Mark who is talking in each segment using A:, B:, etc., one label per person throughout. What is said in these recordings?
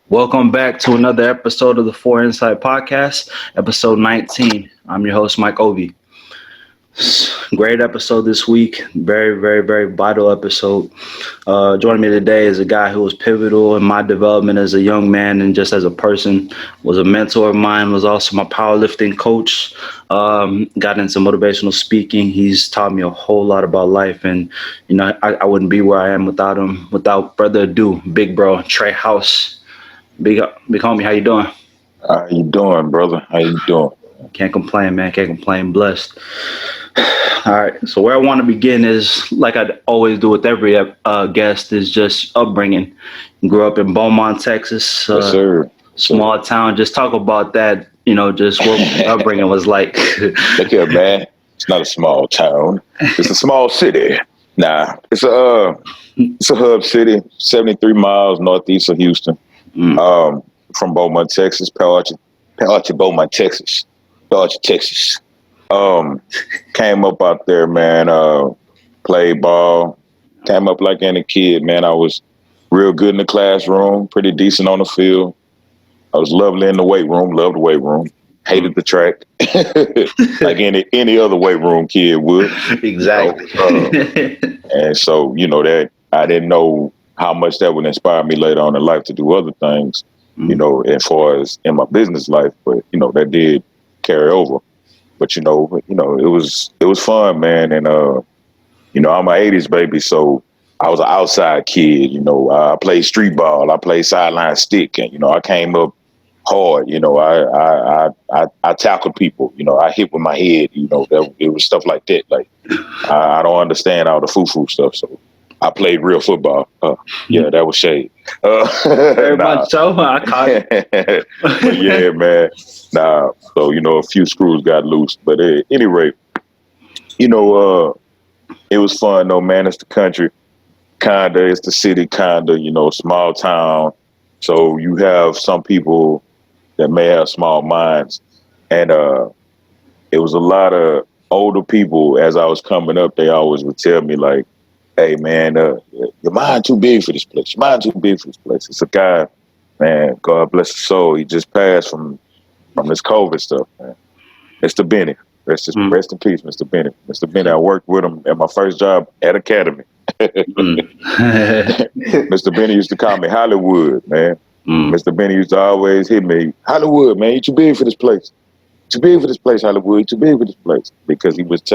A: Welcome back to another episode of the Four Insight Podcast, episode 19. I'm your host, Mike Ovi. Great episode this week. Very, very, very vital episode. Joining me today is a guy who was pivotal in my development as a young man and just as a person. Was a mentor of mine, was also my powerlifting coach. Got into motivational speaking. He's taught me a whole lot about life, and I wouldn't be where I am without him. Without further ado, big bro, Trey House. Big homie, how you doing?
B: How you doing, brother? How you doing?
A: Can't complain, man. Can't complain. Blessed. All right. So where I want to begin is, like I always do with every guest, is just upbringing. Grew up in Beaumont, Texas.
B: Yes, sir.
A: Small town. Just talk about that. Just what upbringing was like.
B: Look here, man. It's not a small town. It's a small city. Nah, it's a hub city, 73 miles northeast of Houston. From Beaumont, Texas, Palachi, Beaumont, Texas. Palachi, Texas. Came up out there, man. Played ball. Came up like any kid, man. I was real good in the classroom, pretty decent on the field. I was lovely in the weight room, loved the weight room. Hated the track, like any other weight room kid would.
A: Exactly.
B: And so, that I didn't know how much that would inspire me later on in life to do other things, as far as in my business life. But, that did carry over. But, it was fun, man. And, I'm an 80s baby, so I was an outside kid. I played street ball. I played sideline stick. And, I came up hard. I tackled people. I hit with my head. It was stuff like that. Like, I don't understand all the foo-foo stuff, so I played real football. Yeah, that was shade.
A: Very much so. I caught it.
B: But yeah, man. Nah. So, a few screws got loose. But at any rate, it was fun though, man. It's the country. Kinda. It's the city, kinda, small town. So you have some people that may have small minds. And it was a lot of older people as I was coming up, they always would tell me like, hey, man, your mind too big for this place. Your mind too big for this place. It's a guy, man, God bless his soul. He just passed from this COVID stuff, man. Mr. Benny. Rest in peace, Mr. Benny. Mr. Benny, I worked with him at my first job at Academy. Mr. Benny used to call me Hollywood, man. Mr. Benny used to always hit me, Hollywood, man, you too big for this place. Too big for this place, Hollywood. You too big for this place. Because he would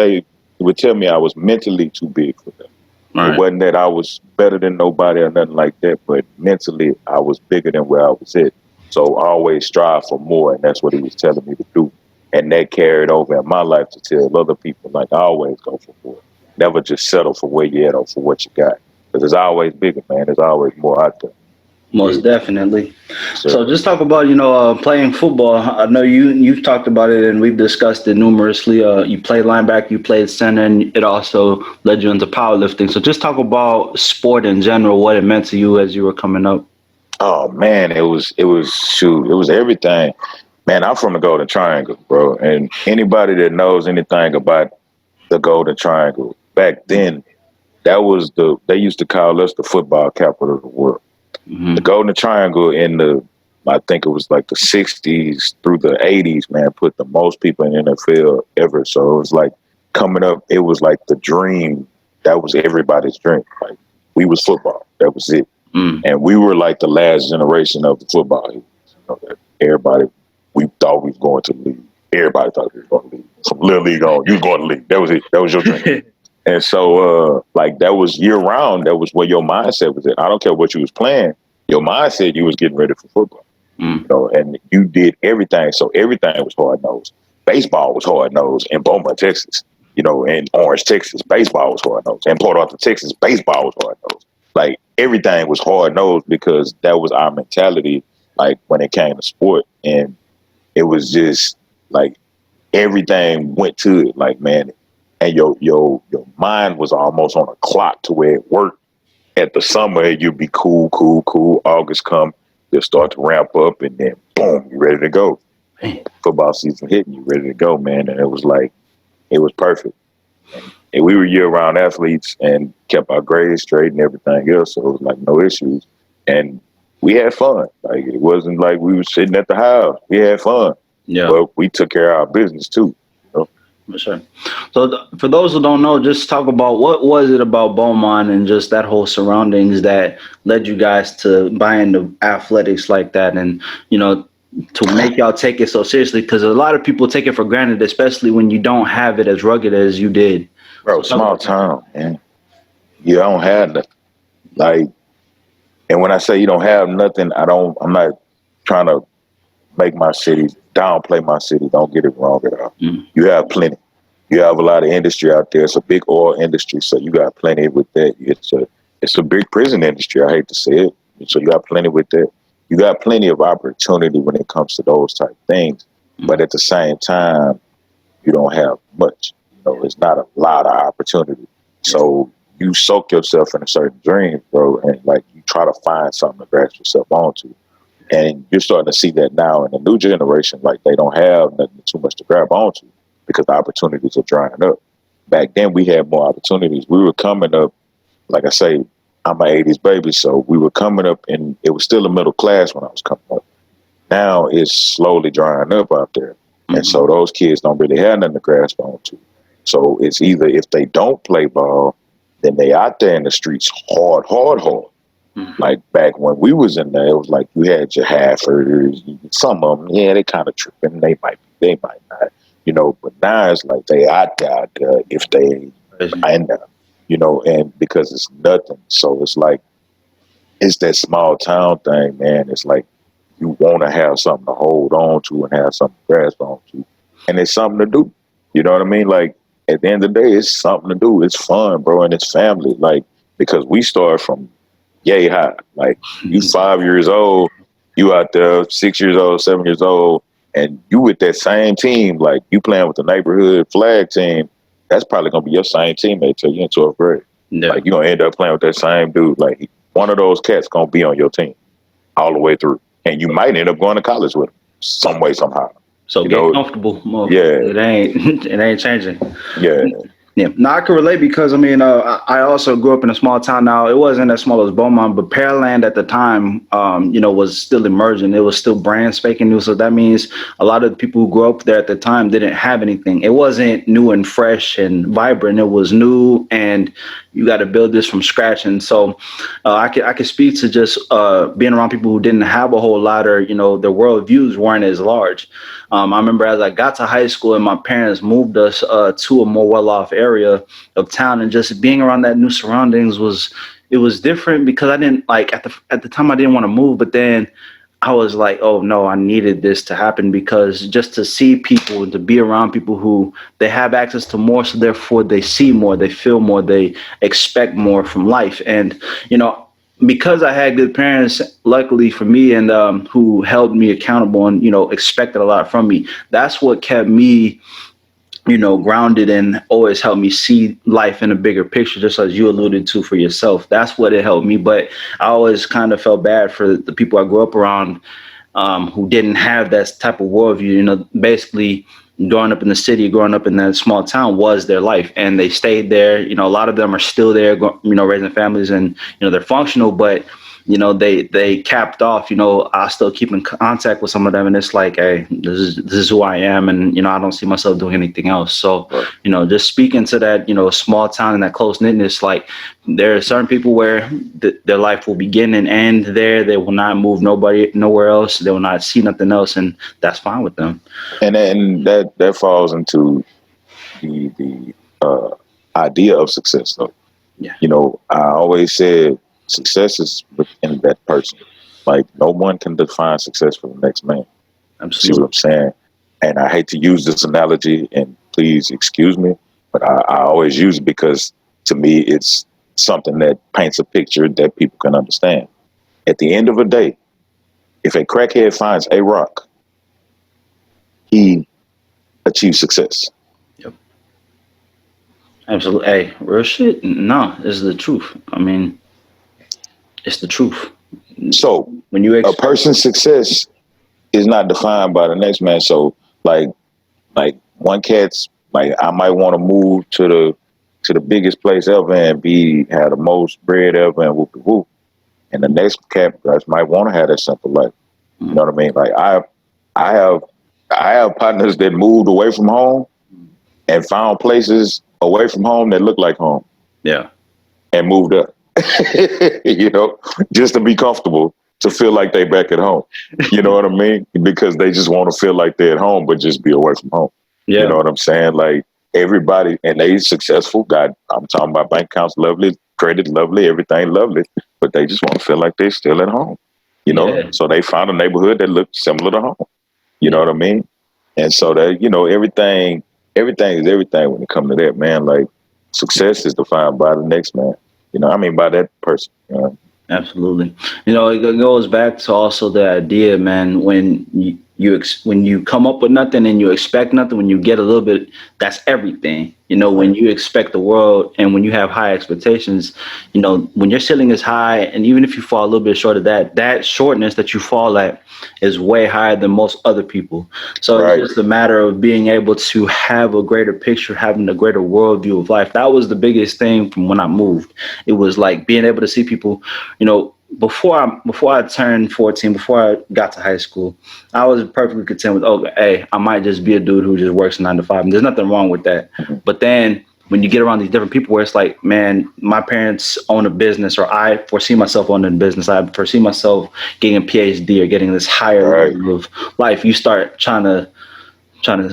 B: tell me I was mentally too big for them. Right. It wasn't that I was better than nobody or nothing like that, but mentally I was bigger than where I was at. So I always strive for more, and that's what he was telling me to do. And that carried over in my life to tell other people, like, I always go for more. Never just settle for where you at or for what you got. Because there's always bigger, man. There's always more out there.
A: Most definitely. So just talk about, playing football. I know you've talked about it and we've discussed it numerously. You played linebacker, you played center, and it also led you into powerlifting. So just talk about sport in general, what it meant to you as you were coming up.
B: Oh, man, it was everything. Man, I'm from the Golden Triangle, bro. And anybody that knows anything about the Golden Triangle, back then, they used to call us the football capital of the world. Mm-hmm. The Golden Triangle I think it was like the 60s through the 80s, man, put the most people in the NFL ever. So it was like coming up, it was like the dream. That was everybody's dream. Like, we was football. That was it. And we were like the last generation of the football. Everybody, we thought we was going to the league. Everybody thought we was going to the league. From Little League on, you was going to the league. That was it. That was your dream. And so, that was year round. That was where your mindset was at. I don't care what you was playing. Your mindset, you was getting ready for football. And you did everything. So everything was hard nosed. Baseball was hard nosed in Beaumont, Texas. In Orange, Texas, baseball was hard nosed. In Port Arthur, Texas, baseball was hard nosed. Like, everything was hard nosed because that was our mentality. Like, when it came to sport, and it was just like everything went to it. Like, man. And your mind was almost on a clock to where it worked. At the summer, you'd be cool. August come, you'll start to ramp up, and then boom, you're ready to go. Man. Football season hitting, you ready to go, man. And it was perfect. And we were year-round athletes and kept our grades straight and everything else, so it was like no issues. And we had fun. Like, it wasn't like we were sitting at the house. We had fun,
A: Yeah.
B: but we took care of our business too. You know?
A: For sure. So, for those who don't know, just talk about what was it about Beaumont and just that whole surroundings that led you guys to buy into athletics like that, and to make y'all take it so seriously. Because a lot of people take it for granted, especially when you don't have it as rugged as you did.
B: Bro,
A: So talk
B: small
A: about that.
B: town, man. You don't have nothing. Like, and when I say you don't have nothing, I'm not trying to make my city, downplay my city. Don't get it wrong at all.
A: Mm.
B: You have plenty. You have a lot of industry out there. It's a big oil industry, so you got plenty with that. It's a big prison industry. I hate to say it. So you got plenty with that. You got plenty of opportunity when it comes to those type of things. But at the same time, you don't have much. It's not a lot of opportunity. So you soak yourself in a certain dream, bro, and like you try to find something to grasp yourself onto. And you're starting to see that now in the new generation, like they don't have nothing too much to grab onto because the opportunities are drying up. Back then we had more opportunities. We were coming up, like I say, I'm an 80s baby, so we were coming up and it was still a middle class when I was coming up. Now it's slowly drying up out there. And so those kids don't really have nothing to grasp onto. So it's either if they don't play ball, then they out there in the streets hard. Like back when we was in there, it was like you had your halfers. Some of them, yeah, they kind of tripping. They might not, But now it's like they out there if they ain't there, and because it's nothing. So it's like it's that small town thing, man. It's like you want to have something to hold on to and have something to grasp on to, and it's something to do. You know what I mean? Like at the end of the day, it's something to do. It's fun, bro, and it's family. Like because we start from yay high. Like you 5 years old, you out there 6 years old, 7 years old, and you with that same team. Like you playing with the neighborhood flag team. That's probably gonna be your same teammate till you in 12th grade.
A: Yeah.
B: Like you gonna end up playing with that same dude. Like one of those cats gonna be on your team all the way through, and you might end up going to college with him some way somehow.
A: So get comfortable.
B: Yeah.
A: It ain't it ain't changing.
B: Yeah.
A: Yeah, no, I can relate because I also grew up in a small town. Now it wasn't as small as Beaumont, but Pearland at the time, was still emerging. It was still brand spanking new. So that means a lot of the people who grew up there at the time didn't have anything. It wasn't new and fresh and vibrant. It was new, and you got to build this from scratch. And so I could speak to just being around people who didn't have a whole lot, or their worldviews weren't as large. I remember as I got to high school and my parents moved us to a more well-off area of town, and just being around that new surroundings was different because I didn't like at the time I didn't want to move, but then I was like, oh no, I needed this to happen because just to see people and to be around people who they have access to more, so therefore they see more, they feel more, they expect more from life. And because I had good parents, luckily for me, and who held me accountable and expected a lot from me, that's what kept me grounded and always helped me see life in a bigger picture, just as you alluded to for yourself. That's what it helped me. But I always kind of felt bad for the people I grew up around who didn't have that type of worldview. Basically growing up in the city, growing up in that small town was their life, and they stayed there. A lot of them are still there, raising families, and they're functional, but they capped off. I still keep in contact with some of them, and it's like, hey, this is who I am, and I don't see myself doing anything else. So just speaking to that small town and that close knitness, like there are certain people where their life will begin and end there. They will not move nowhere else. They will not see nothing else, and that's fine with them.
B: And that falls into the idea of success, though.
A: Yeah.
B: I always said success is within that person. Like no one can define success for the next man.
A: Absolutely.
B: See what I'm saying? And I hate to use this analogy, and please excuse me, but I always use it because to me it's something that paints a picture that people can understand. At the end of the day, if a crackhead finds a rock, he achieves success.
A: Yep. Absolutely. Hey, real shit. No, it's the truth. I mean, it's the truth.
B: So
A: when you
B: a person's success is not defined by the next man. So like one cat's like, I might want to move to the biggest place ever and have the most bread ever and whoop whoop. and the next cat guys might want to have that simple life. You know what I mean? Like I have partners that moved away from home and found places away from home that look like home.
A: Yeah.
B: And moved up. You know, just to be comfortable, to feel like they back at home. You know what I mean? Because they just want to feel like they're at home, but just be away from home.
A: Yeah.
B: You know what I'm saying? Like everybody, and they successful. God, I'm talking about bank accounts, lovely, credit, lovely, everything lovely, but they just want to feel like they're still at home. You know,
A: Yeah.
B: so they found a neighborhood that looked similar to home. You know what I mean? And so that, you know, everything is everything when it comes to that, man. Like success is defined by the next man. You know, I mean by that person. You know?
A: Absolutely. You know, it goes back to also the idea, man, when when you come up with nothing and you expect nothing, when you get a little bit, that's everything. You know, when you expect the world and when you have high expectations, you know, when your ceiling is high, and even if you fall a little bit short of that, that shortness that you fall at is way higher than most other people. So
B: Right.
A: it's just a matter of being able to have a greater picture, having a greater worldview of life. That was the biggest thing from when I moved. It was like being able to see people, you know, before I turned 14, before I got to high school, I was perfectly content with, oh, hey, I might just be a dude who just works 9 to 5. And there's nothing wrong with that. But then when you get around these different people where it's like, man, my parents own a business, or I foresee myself owning a business, I foresee myself getting a PhD or getting this higher level of life, you start trying to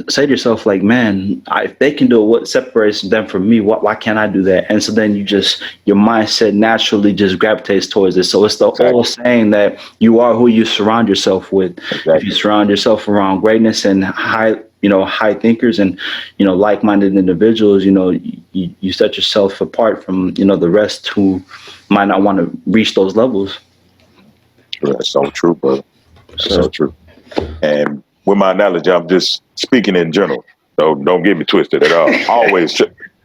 A: say to yourself, like, man, if they can do it, what separates them from me? Why can't I do that? And so then your mindset naturally just gravitates towards it. So it's the old saying that you are who you surround yourself with.
B: Exactly.
A: If you surround yourself around greatness and high thinkers and, you know, like-minded individuals, you know, you set yourself apart from, you know, the rest who might not want to reach those levels.
B: That's so true, brother. That's so true. And with my analogy, I'm just speaking in general. So don't get me twisted at all. Always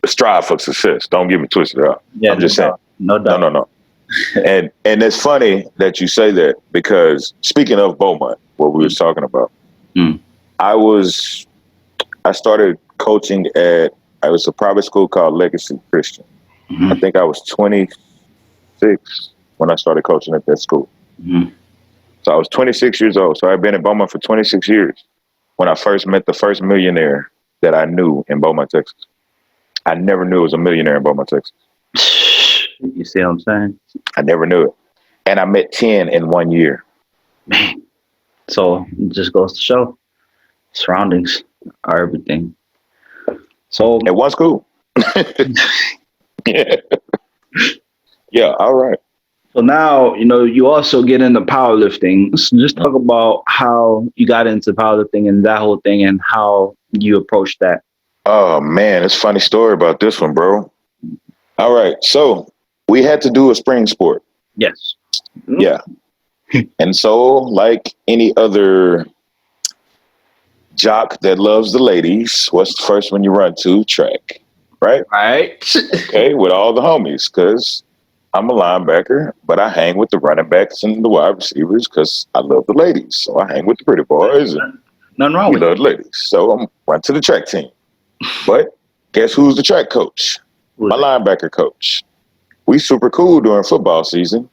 B: strive for success. Don't get me twisted at all.
A: Yeah,
B: I'm just saying.
A: No doubt.
B: No. And it's funny that you say that, because speaking of Beaumont, what we was talking about, I started coaching it was a private school called Legacy Christian. I think I was 26 when I started coaching at that school. So I was 26 years old. So I've been in Beaumont for 26 years when I first met the first millionaire that I knew in Beaumont, Texas. I never knew it was a millionaire in Beaumont, Texas.
A: You see what I'm saying?
B: I never knew it. And I met 10 in 1 year.
A: Man. So it just goes to show surroundings are everything. So
B: at one school. Yeah. Yeah, all right.
A: So now, you know, you also get into powerlifting. So just talk about how you got into powerlifting and that whole thing and how you approached that.
B: Oh, man, it's a funny story about this one, bro. All right. So we had to do a spring sport.
A: Yes.
B: Yeah. And so, like any other jock that loves the ladies, what's the first one you run to? Track. Right?
A: Right.
B: Okay, with all the homies, because I'm a linebacker, but I hang with the running backs and the wide receivers because I love the ladies. So I hang with the pretty boys and
A: nothing wrong with
B: love the ladies. So I'm run to the track team. But guess who's the track coach? My linebacker coach. We super cool during football season.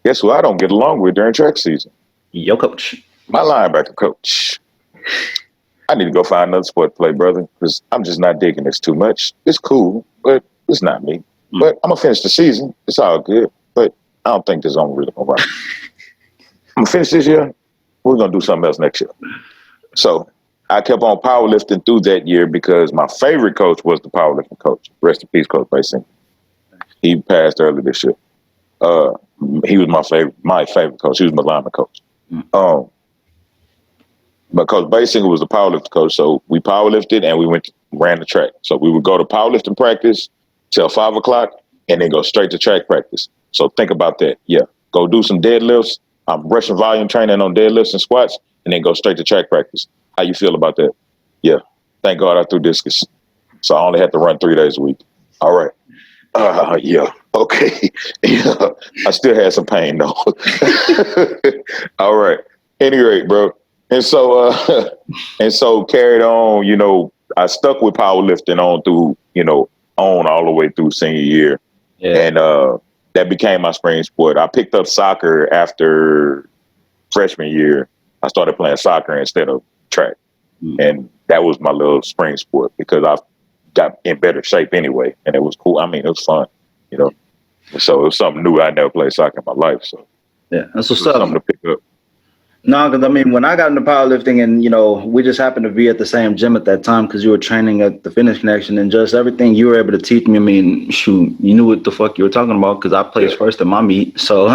B: Guess who I don't get along with during track season?
A: Your coach.
B: My linebacker coach. I need to go find another sport to play, brother, because I'm just not digging this too much. It's cool, but it's not me. But I'm going to finish the season. It's all good, but I don't think this is really going to work. I'm going to finish this year. We're going to do something else next year. So I kept on powerlifting through that year because my favorite coach was the powerlifting coach. Rest in peace, Coach Basin. He passed early this year. He was my favorite coach. He was my lineman coach. But Coach Basinger was the powerlifting coach, so we powerlifted and we ran the track. So we would go to powerlifting practice till 5 o'clock and then go straight to track practice. So think about that. Yeah, go do some deadlifts. I'm rushing volume training on deadlifts and squats, and then go straight to track practice. How you feel about that? Yeah, thank God I threw discus, so I only had to run 3 days a week. All right. Yeah. Okay. Yeah. I still had some pain though. All right. Any rate, bro. And so carried on, you know, I stuck with powerlifting on through, you know, on all the way through senior year. Yeah. that became my spring sport. I picked up soccer after freshman year. I started playing soccer instead of track. And that was my little spring sport because I got in better shape anyway. And it was cool. I mean, it was fun, you know. So it was something new. I never played soccer in my life. So
A: Yeah, that's what's
B: it was
A: up.
B: something to pick up.
A: No, because I mean, when I got into powerlifting, and we just happened to be at the same gym at that time because you were training at the Fitness Connection, and just everything you were able to teach me. I mean, shoot, you knew what the fuck you were talking about because I placed first in my meet. So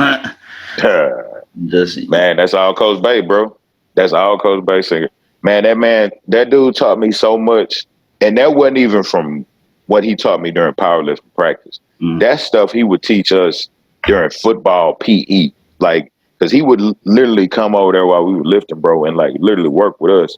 A: just
B: man, that's all Coach Bay, bro. That's all Coach Bay singing. That dude taught me so much, and that wasn't even from what he taught me during powerlifting practice. That stuff he would teach us during football PE, like. Because he would literally come over there while we were lifting, bro, and like literally work with us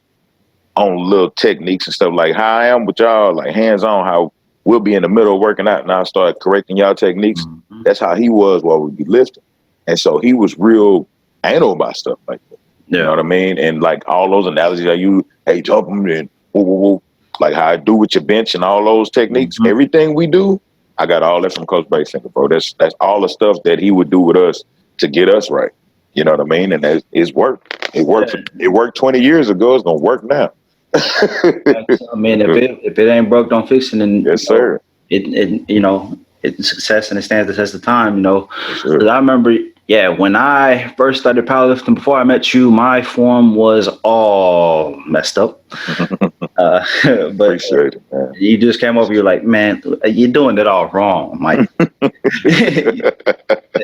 B: on little techniques and stuff like how I am with y'all, like hands on, how we'll be in the middle of working out and I'll start correcting y'all techniques. That's how he was while we'd be lifting. And so he was real anal about stuff like that. You know what I mean? And like all those analogies I use, hey, jump them and woo, woo, woo, like how I do with your bench and all those techniques, everything we do, I got all that from Coach Basinger, bro. That's all the stuff that he would do with us to get us right. You know what I mean? And it's worked. It worked. It worked 20 years ago. It's gonna work now.
A: I mean, if it ain't broke, don't fix it. And
B: yes, sir.
A: It's success and it stands the test of time.
B: Yes, sir.
A: 'Cause I remember, when I first started powerlifting, before I met you, my form was all messed up. But
B: appreciate it, man.
A: You just came over. You're like, man, you're doing it all wrong, Mike.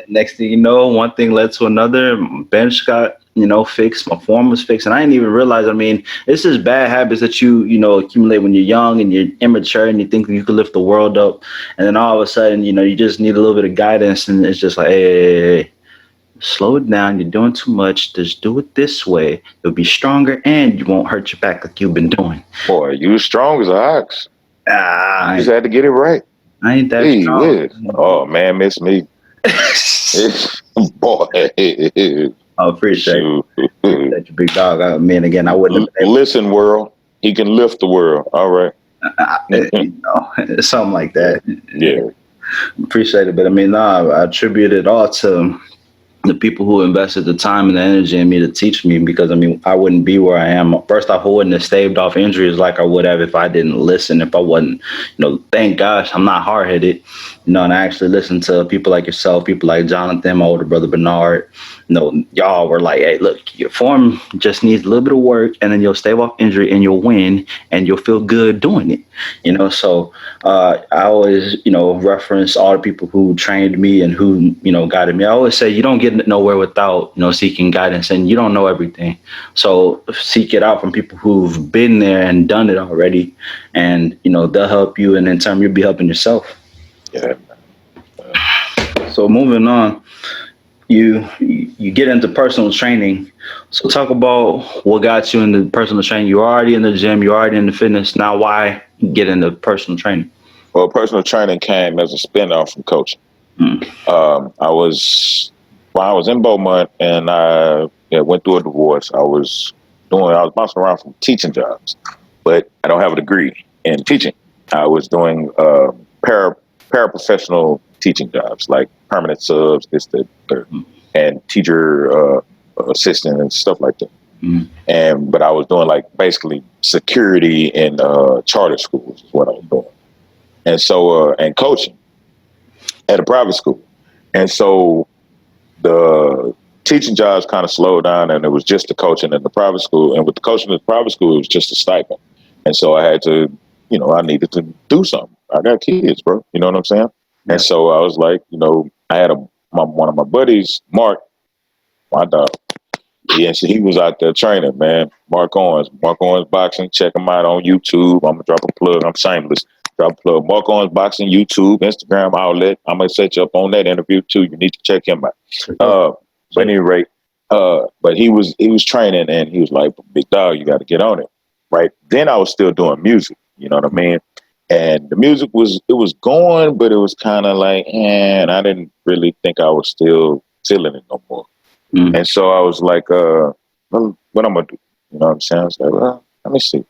A: Next thing you know, one thing led to another. My bench got fixed. My form was fixed, and I didn't even realize. I mean, it's just bad habits that you accumulate when you're young and you're immature and you think you can lift the world up, and then all of a sudden, you just need a little bit of guidance, and it's just like, hey, slow it down. You're doing too much. Just do it this way. You'll be stronger, and you won't hurt your back like you've been doing.
B: Boy, you strong as an ox. You just had to get it right.
A: I ain't that strong.
B: Oh man, miss me. Boy.
A: I appreciate that, you big dog. I mean, again, I wouldn't have
B: listen, world. He can lift the world. All right.
A: Something like that.
B: Yeah.
A: Appreciate it. But I mean, I attribute it all to the people who invested the time and the energy in me to teach me, because I mean, I wouldn't be where I am. First off, I wouldn't have staved off injuries like I would have if I didn't listen, if I wasn't, thank gosh, I'm not hard-headed, and I actually listen to people like yourself, people like Jonathan, my older brother Bernard. Y'all were like, hey, look, your form just needs a little bit of work, and then you'll stave off injury and you'll win and you'll feel good doing it. So I always, reference all the people who trained me and who, guided me. I always say you don't get nowhere without, seeking guidance, and you don't know everything. So seek it out from people who've been there and done it already, and, they'll help you, and in turn you'll be helping yourself.
B: Yeah.
A: So moving on, you get into personal training. So talk about what got you into personal training. You're already in the gym, you're already into fitness. Now, why get into personal training?
B: Well, personal training came as a spinoff from coaching. I was in Beaumont, and I went through a divorce. I was bouncing around from teaching jobs, but I don't have a degree in teaching. I was doing paraprofessional teaching jobs, like permanent subs, and teacher assistant and stuff like that. But I was doing like basically security in charter schools is what I was doing, and so and coaching at a private school, and so the teaching jobs kind of slowed down, and it was just the coaching in the private school, and with the coaching in the private school, it was just a stipend, and so I had to, I needed to do something. I got kids, bro. You know what I'm saying? Yeah. And so I was like, I had one of my buddies, Mark, my dog. Yeah, so he was out there training, man. Mark Owens Boxing. Check him out on YouTube. I'm gonna drop a plug. I'm shameless. Drop a plug. Mark Owens Boxing, YouTube, Instagram outlet. I'm gonna set you up on that interview too. You need to check him out. But at any rate, but he was training, and he was like, "Big dog, you got to get on it." Right then, I was still doing music. You know what I mean? And the music was going, but it was kind of like, and I didn't really think I was still feeling it no more. And so I was like, what I'm going to do? You know what I'm saying? I was like, well, let me see.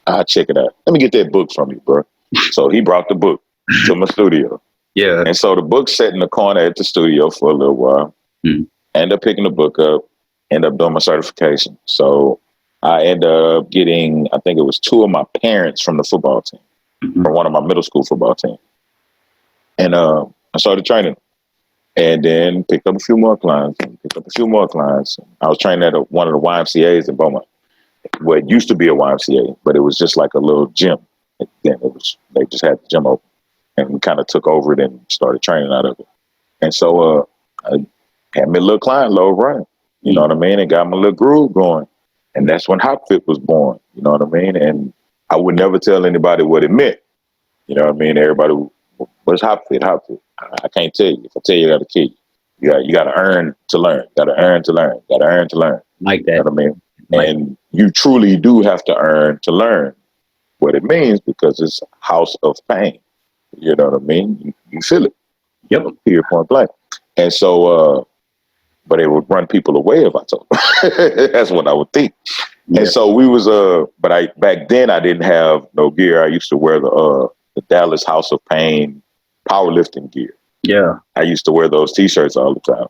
B: I'll check it out. Let me get that book from you, bro. So he brought the book to my studio.
A: Yeah.
B: And so the book sat in the corner at the studio for a little while.
A: Mm.
B: Ended up picking the book up, ended up doing my certification. So I ended up getting, I think it was 2 of my parents from the football team,
A: Mm-hmm.
B: from one of my middle school football team. And I started training and then picked up a few more clients and picked up a few more clients. I was training at one of the YMCAs in Beaumont, where it used to be a YMCA, but it was just like a little gym. Then they just had the gym open. And we kind of took over it and started training out of it. And so I had me a little client load running, you know what I mean? And got my little groove going. And that's when Hopfit was born, you know what I mean? And I would never tell anybody what it meant. You know what I mean? Everybody, what's Hopfit? Hopfit. I can't tell you. If I tell you, I gotta kill you. You gotta earn to learn. Gotta earn to learn. Gotta earn to learn.
A: Like that.
B: You know what I mean? And you truly do have to earn to learn what it means, because it's a house of pain. You know what I mean? You feel it.
A: Yep.
B: Period, point blank. And so, but it would run people away if I told them. That's what I would think. Yeah. And so we was, but back then I didn't have no gear. I used to wear the Dallas House of Pain powerlifting gear.
A: Yeah.
B: I used to wear those T-shirts all the time.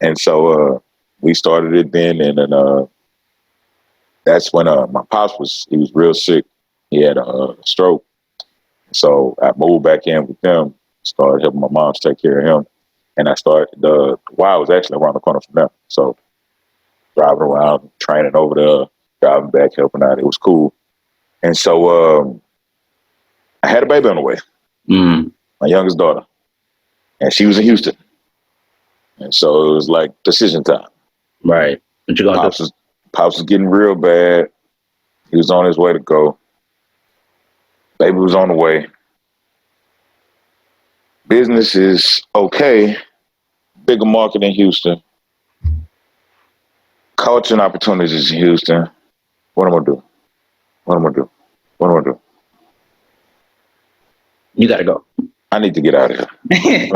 B: And so we started it then, and then that's when my pops he was real sick. He had a stroke. So I moved back in with them, started helping my mom take care of him. And I started, the Y was actually around the corner from them. So driving around, training over there, driving back, helping out. It was cool. And so I had a baby on the way, my youngest daughter. And she was in Houston. And so it was like decision time.
A: Right. What you gonna do?
B: Pops was getting real bad. He was on his way to go. Baby was on the way. Business is okay. Bigger market in Houston. Culture and opportunities in Houston. What am I gonna do? What am I gonna do? What am I gonna do?
A: You gotta go.
B: I need to get out of here.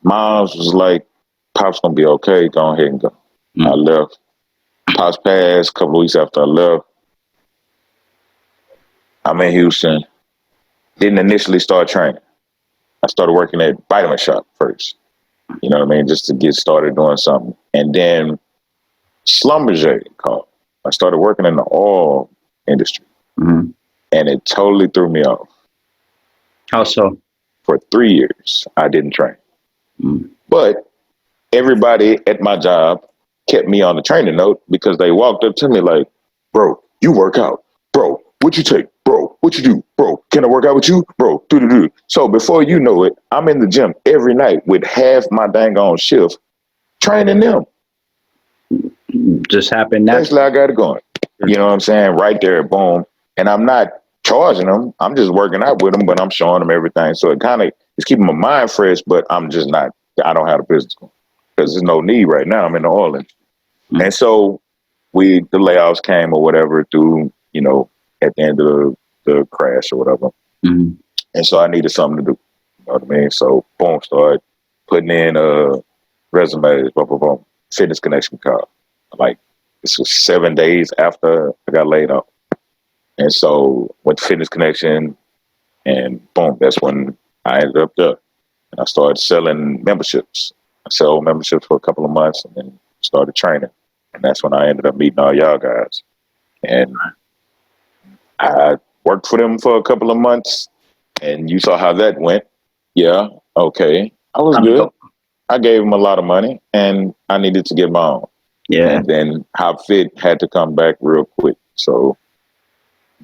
B: Mom's was like, Pop's gonna be okay. Go ahead and go. I left. Pops passed a couple of weeks after I left. I'm in Houston. Didn't initially start training. I started working at Vitamin Shop first. You know what I mean? Just to get started doing something. And then Schlumberger called. I started working in the oil industry. Mm-hmm. And it totally threw me off.
A: How so?
B: For 3 years, I didn't train. But everybody at my job kept me on the training note, because they walked up to me like, bro, you work out. Bro, what you take? Bro, what you do? Bro, can I work out with you? Bro, do. So before you know it, I'm in the gym every night with half my dang on shift training them.
A: Just happened naturally.
B: Basically, I got it going. You know what I'm saying? Right there, boom. And I'm not charging them. I'm just working out with them, but I'm showing them everything. So it kind of is keeping my mind fresh, but I'm just not, I don't have the business going, because there's no need right now. I'm in the oil industry. And so the layoffs came or whatever through, you know, at the end of the crash or whatever. And so I needed something to do. You know what I mean? So boom, started putting in resumes, boom. Fitness Connection call. Like, this was 7 days after I got laid off. And so went to Fitness Connection, and boom, that's when I ended up there. And I started selling memberships. I sold memberships for a couple of months and then started training. And that's when I ended up meeting all y'all guys. And I worked for them for a couple of months, and you saw how that went. Yeah, okay. I was good. I gave them a lot of money, and I needed to get my own. Yeah. And then Hopfit had to come back real quick. So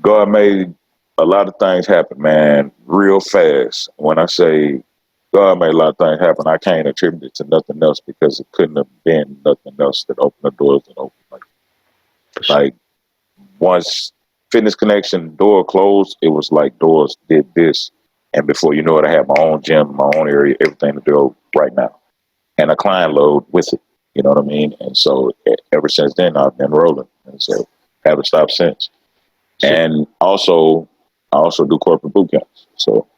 B: God made a lot of things happen, man, real fast. When I say God made a lot of things happen, I can't attribute it to nothing else, because it couldn't have been nothing else that opened the doors that opened. Like once Fitness Connection door closed, it was like doors did this. And before you know it, I had my own gym, my own area, everything to do right now. And a client load with it. You know what I mean? And so ever since then, I've been rolling. And so haven't stopped since. And also, I also do corporate boot camps. So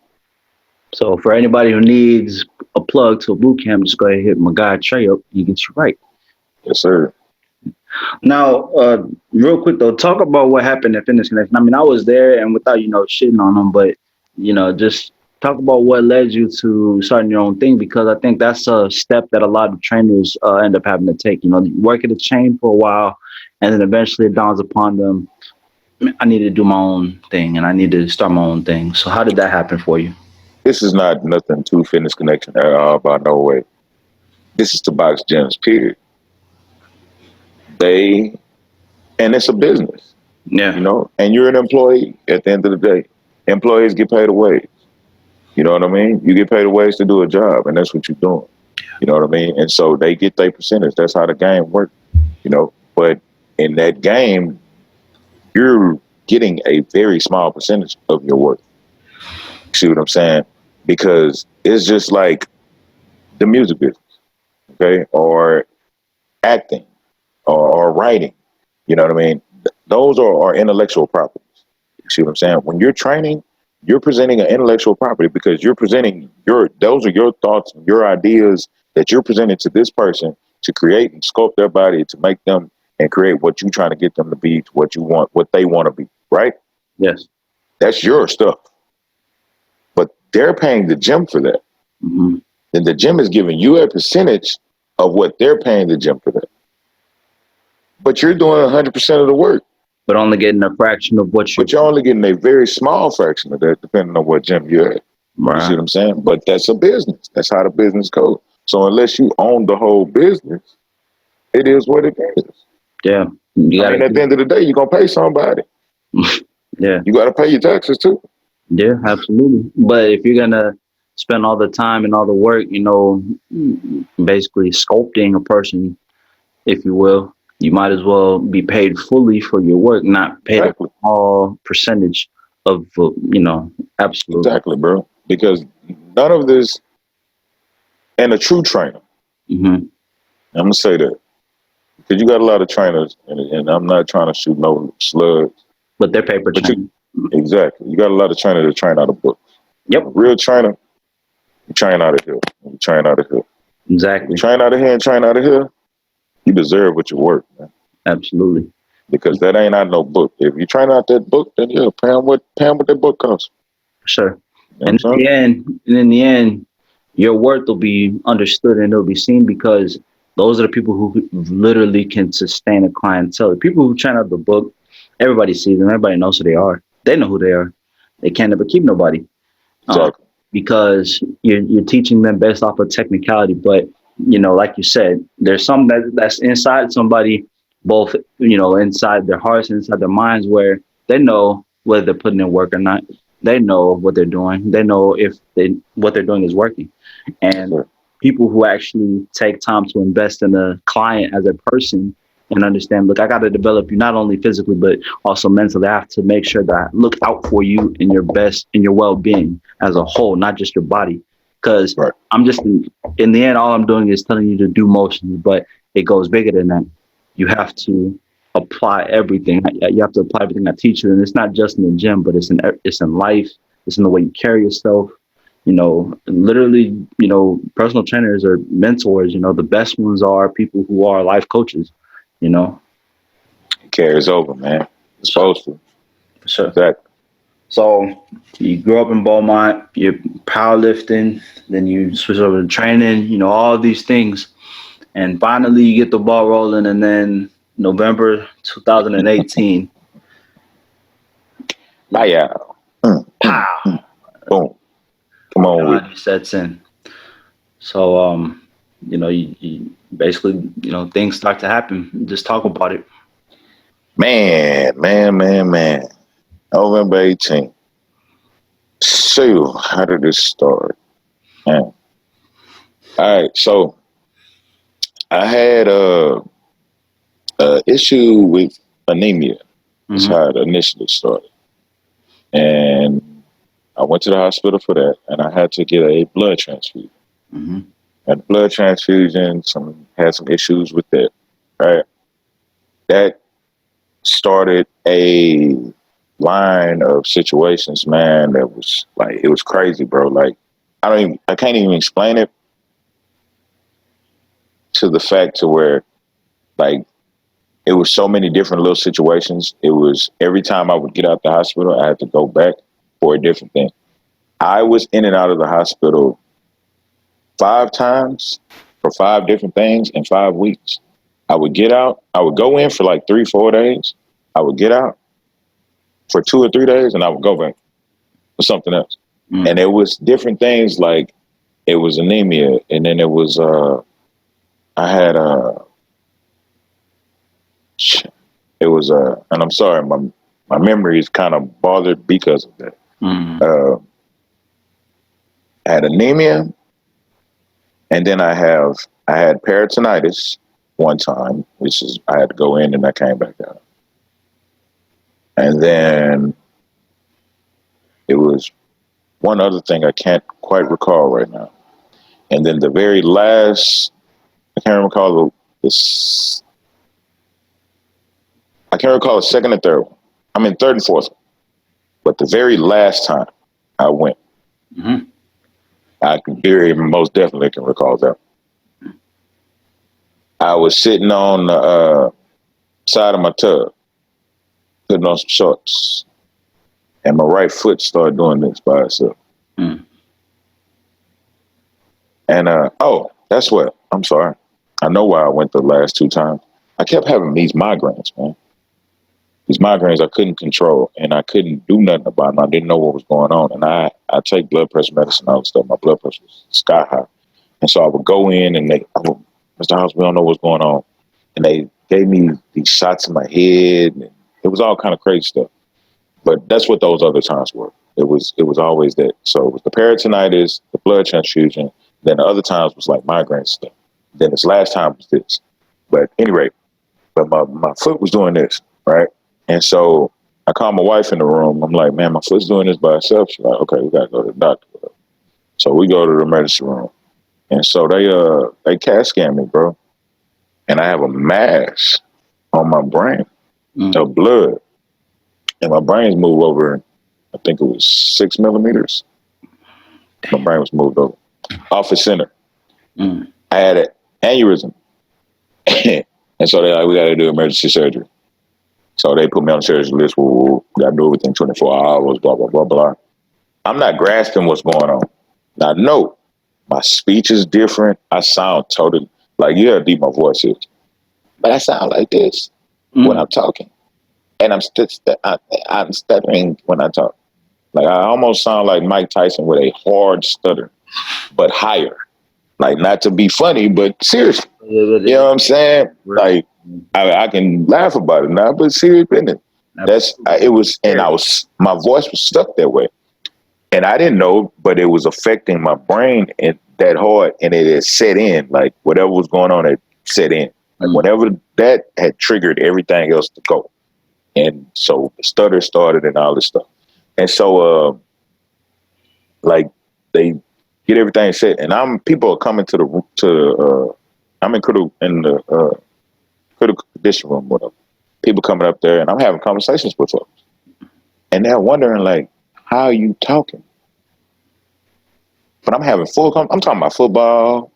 A: for anybody who needs a plug to a boot camp, just go ahead and hit my guy Trey up. He gets you right.
B: Yes, sir.
A: Now, real quick though, talk about what happened at Fitness Connection. I mean, I was there, and without shitting on them, but just Talk about what led you to starting your own thing, because I think that's a step that a lot of trainers end up having to take. You know, you work at a chain for a while, and then eventually it dawns upon them, I need to do my own thing, and I need to start my own thing. So how did that happen for you?
B: This is not nothing to Fitness Connection at all, by no way. This is to box gyms, period. They, and it's a business,
A: Yeah,
B: and you're an employee at the end of the day. Employees get paid a wage. You know what I mean? You get paid a wage to do a job, and that's what you're doing. You know what I mean? And so they get their percentage. That's how the game works, But in that game, you're getting a very small percentage of your work. See what I'm saying? Because it's just like the music business, okay? Or acting or writing. You know what I mean? Those are intellectual properties. You see what I'm saying? When you're training, you're presenting an intellectual property because you're presenting those are your thoughts and your ideas that you're presenting to this person to create and sculpt their body to make them and create what you're trying to get them to be, to what you want, what they want to be, right?
A: yes.
B: That's your stuff. But they're paying the gym for that.
A: Mm-hmm.
B: Then the gym is giving you a percentage of what they're paying the gym for that. But you're doing 100% of the work.
A: But only getting a fraction of what
B: But you're only getting a very small fraction of that, depending on what gym you're at. You see what I'm saying? But that's a business. That's how the business goes. So unless you own the whole business, it is what it is.
A: Yeah.
B: At the end of the day, you're going to pay somebody.
A: Yeah.
B: You got to pay your taxes too.
A: Yeah, absolutely. But if you're going to spend all the time and all the work, basically sculpting a person, if you will, you might as well be paid fully for your work, not paid
B: Exactly.
A: a small percentage of, absolutely.
B: Exactly, bro. Because none of this, and a true trainer,
A: Mm-hmm.
B: I'm going to say that, because you got a lot of trainers, and I'm not trying to shoot no slugs.
A: But they're paper trainers.
B: Exactly. You got a lot of trainers that train out of books.
A: Yep.
B: A real trainer, you train out of here. You train out of here.
A: Exactly.
B: You train out of here and train out of here, you deserve what you work, man.
A: Absolutely.
B: Because that ain't out no book. If you train out that book, then yeah, pay them what that book costs.
A: For sure.
B: You know
A: And in the end, your worth will be understood and it'll be seen, because those are the people who literally can sustain a clientele. The people who train out the book, everybody sees them. Everybody knows who they are. They know who they are. They can't ever keep nobody.
B: Exactly.
A: Because you're teaching them based off of technicality. But, like you said, there's some that's inside somebody, both, inside their hearts and inside their minds, where they know whether they're putting in work or not. They know what they're doing. They know if what they're doing is working. And
B: Sure.
A: People who actually take time to invest in a client as a person and understand, look, I got to develop you not only physically, but also mentally. I have to make sure that I look out for you in your best, in your well-being as a whole, not just your body. Because
B: Right.
A: I'm just, in the end, all I'm doing is telling you to do motions, but it goes bigger than that. You have to apply everything. You have to apply everything I teach you. And it's not just in the gym, but it's in life. It's in the way you carry yourself. Literally, personal trainers are mentors. The best ones are people who are life coaches.
B: It carries over, man. It's supposed to.
A: For sure.
B: Exactly.
A: So you grew up in Beaumont, you're powerlifting, then you switch over to training, all these things. And finally you get the ball rolling, and then November 2018.
B: Yeah.
A: Pow.
B: Boom. Come on with it.
A: Sets in. So you basically, things start to happen. Just talk about it.
B: Man. November 18th. So, how did this start? Man. All right, so I had a issue with anemia. That's
A: Mm-hmm.
B: how it initially started. And I went to the hospital for that, and I had to get a blood transfusion.
A: Mm-hmm.
B: And blood transfusion, had some issues with that. Right, that started a line of situations, man. That was like, it was crazy, bro. Like, I can't even explain it, to the fact to where, like, it was so many different little situations. It was every time I would get out the hospital, I had to go back for a different thing. I was in and out of the hospital 5 times for 5 different things in 5 weeks. I would get out. I would go in for like 3, 4 days. I would get out for 2 or 3 days, and I would go back for something else. And it was different things, like it was anemia, and then it was I had and I'm sorry, my memory is kind of bothered because of that. I had anemia, and then I had peritonitis one time, which is I had to go in and I came back out. And then it was one other thing I can't quite recall right now. And then the very last, I can't recall the second and third one. I mean, third and fourth one. But the very last time I went, I most definitely can recall that. I was sitting on the side of my tub, putting on some shorts, and my right foot started doing this by itself. And that's what. I'm sorry. I know why I went the last 2 times. I kept having these migraines, man. These migraines I couldn't control, and I couldn't do nothing about them. I didn't know what was going on, and I take blood pressure medicine and all that stuff. My blood pressure was sky high, and so I would go in and Mr. House, we don't know what's going on, and they gave me these shots in my head, and it was all kind of crazy stuff. But that's what those other times were. It was always that. So it was the peritonitis, the blood transfusion. Then the other times was like migraine stuff. Then this last time was this. But anyway, my foot was doing this, right? And so I called my wife in the room. I'm like, man, my foot's doing this by itself. She's like, okay, we got to go to the doctor. So we go to the emergency room. And so they CAT scan me, bro. And I have a mass on my brain of blood. And my brain's moved over, I think it was 6 millimeters. My brain was moved over. Off the center. I had an aneurysm. And so they're like, we got to do emergency surgery. So they put me on the surgery list. We got to do everything 24 hours, blah, blah, blah, blah. I'm not grasping what's going on. Now, no, my speech is different. I sound totally, like, you how deep my voice is. But I sound like this when I'm talking. And I'm stuttering when I talk. Like, I almost sound like Mike Tyson with a hard stutter, but higher. Like, not to be funny, but seriously. You know what I'm saying? Like, I can laugh about it now, but serious business. My voice was stuck that way. And I didn't know, but it was affecting my brain and that hard, and it had set in. Like, whatever was going on, it set in. Like, whenever that had triggered everything else to go. And so the stutter started and all this stuff. And so, like, they get everything set, and people are coming I'm in the critical condition room, whatever. People coming up there, and I'm having conversations with folks, and they're wondering, like, how are you talking? But I'm having I'm talking about football.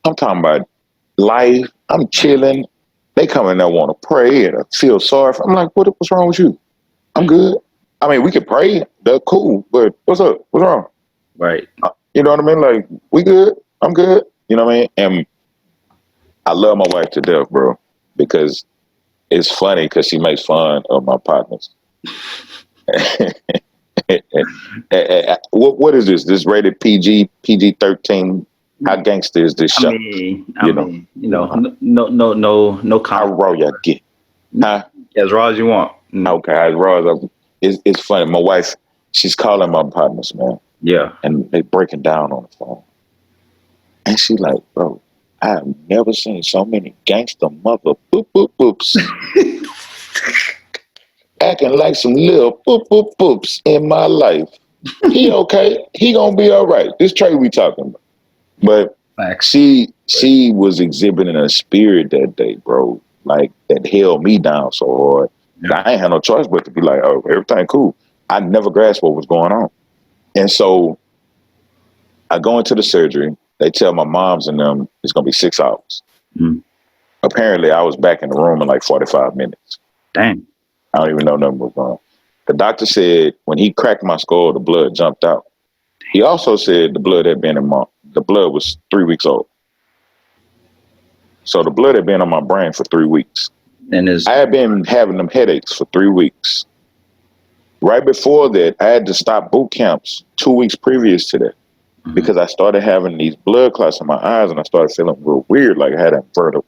B: I'm talking about life. I'm chilling. They come in there want to pray and feel sorry for. I'm like, what's wrong with you? I'm good. I mean, we could pray. That's cool. But what's up? What's wrong?
A: Right.
B: You know what I mean? Like, we good. I'm good. You know what I mean? And I love my wife to death, bro, because it's funny because she makes fun of my partners. What is this? This rated PG-13? How gangster is this show?
A: No comment.
B: How raw y'all get? Huh?
A: As raw as you want.
B: Okay, as raw as it's funny. My wife, she's calling my partners, man.
A: Yeah.
B: And they breaking down on the phone. And she like, bro, I have never seen so many gangster mother boops acting like some little boops in my life. He okay. He gonna be all right. This Trey we talking about. But she was exhibiting a spirit that day, bro, like that held me down so hard. Yeah. I ain't had no choice but to be like, oh, everything cool. I never grasped what was going on. And so I go into the surgery. They tell my moms and them it's going to be 6 hours. Apparently, I was back in the room in like 45 minutes.
A: Dang.
B: I don't even know nothing was going on. The doctor said when he cracked my skull, the blood jumped out. He also said the blood was 3 weeks old. So the blood had been on my brain for 3 weeks.
A: And
B: I had been having them headaches for 3 weeks. Right before that, I had to stop boot camps 2 weeks previous to that because I started having these blood clots in my eyes and I started feeling real weird, like I had vertigo.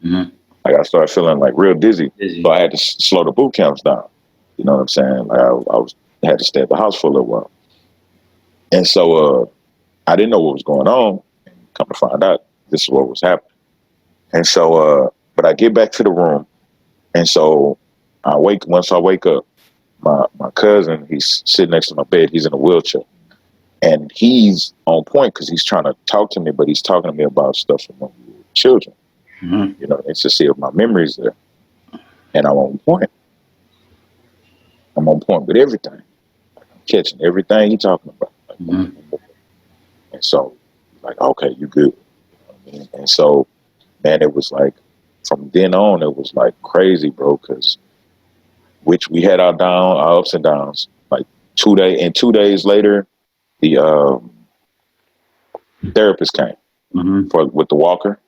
A: Mm-hmm.
B: Like I started feeling like real dizzy. So I had to slow the boot camps down. You know what I'm saying? Like I had to stay at the house for a little while. And so I didn't know what was going on. Come to find out, this is what was happening. And so, but I get back to the room, and so once I wake up, my cousin, he's sitting next to my bed. He's in a wheelchair, and he's on point because he's trying to talk to me, but he's talking to me about stuff from when we were children.
A: Mm-hmm.
B: You know, it's to see if my memory's there, and I'm on point. I'm on point with everything. I'm catching everything he's talking about.
A: Mm-hmm.
B: And so, like, okay, you good. You know what I mean? And so, man, it was like, from then on, it was like crazy, bro, because we had our ups and downs. Like 2 days later, the therapist came with the walker,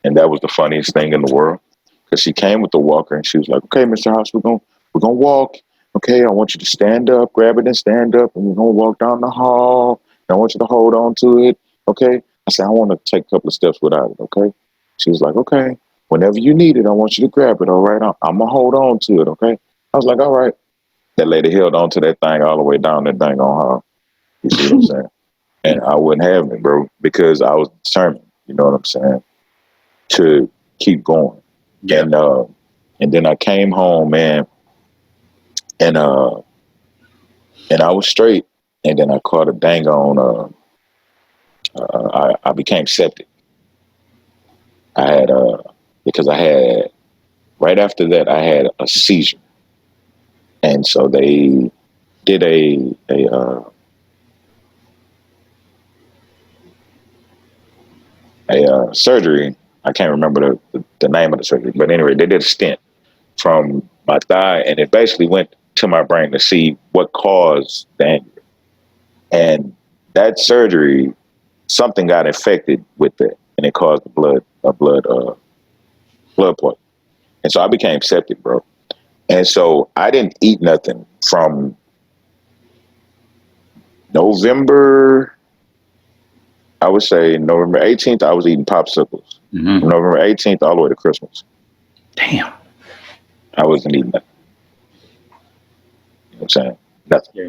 B: and that was the funniest thing in the world because she came with the walker and she was like, "Okay, Mr. House, we're gonna walk. Okay, I want you to stand up, grab it, and stand up, and we're gonna walk down the hall. And I want you to hold on to it. Okay." I said, "I want to take a couple of steps without it." Okay. She was like, "Okay, whenever you need it, I want you to grab it. All right, I'm gonna hold on to it." Okay. I was like, "All right." That lady held on to that thing all the way down that thing on her. You see what I'm saying? And I wouldn't have it, bro, because I was determined. You know what I'm saying? To keep going. Yeah. And then I came home, man, and I was straight. And then I caught a dang on. I became septic. I had because I had right after that I had a seizure, and so they did a surgery. I can't remember the name of the surgery, but anyway, they did a stent from my thigh, and it basically went to my brain to see what caused the anger. And that surgery, something got infected with it, and it caused a blood poison. And so I became septic, bro. And so I didn't eat nothing from November. I would say November 18th, I was eating popsicles.
A: Mm-hmm.
B: From November 18th all the way to Christmas.
A: Damn.
B: I wasn't eating nothing. You know what I'm saying? Nothing.
A: Yeah.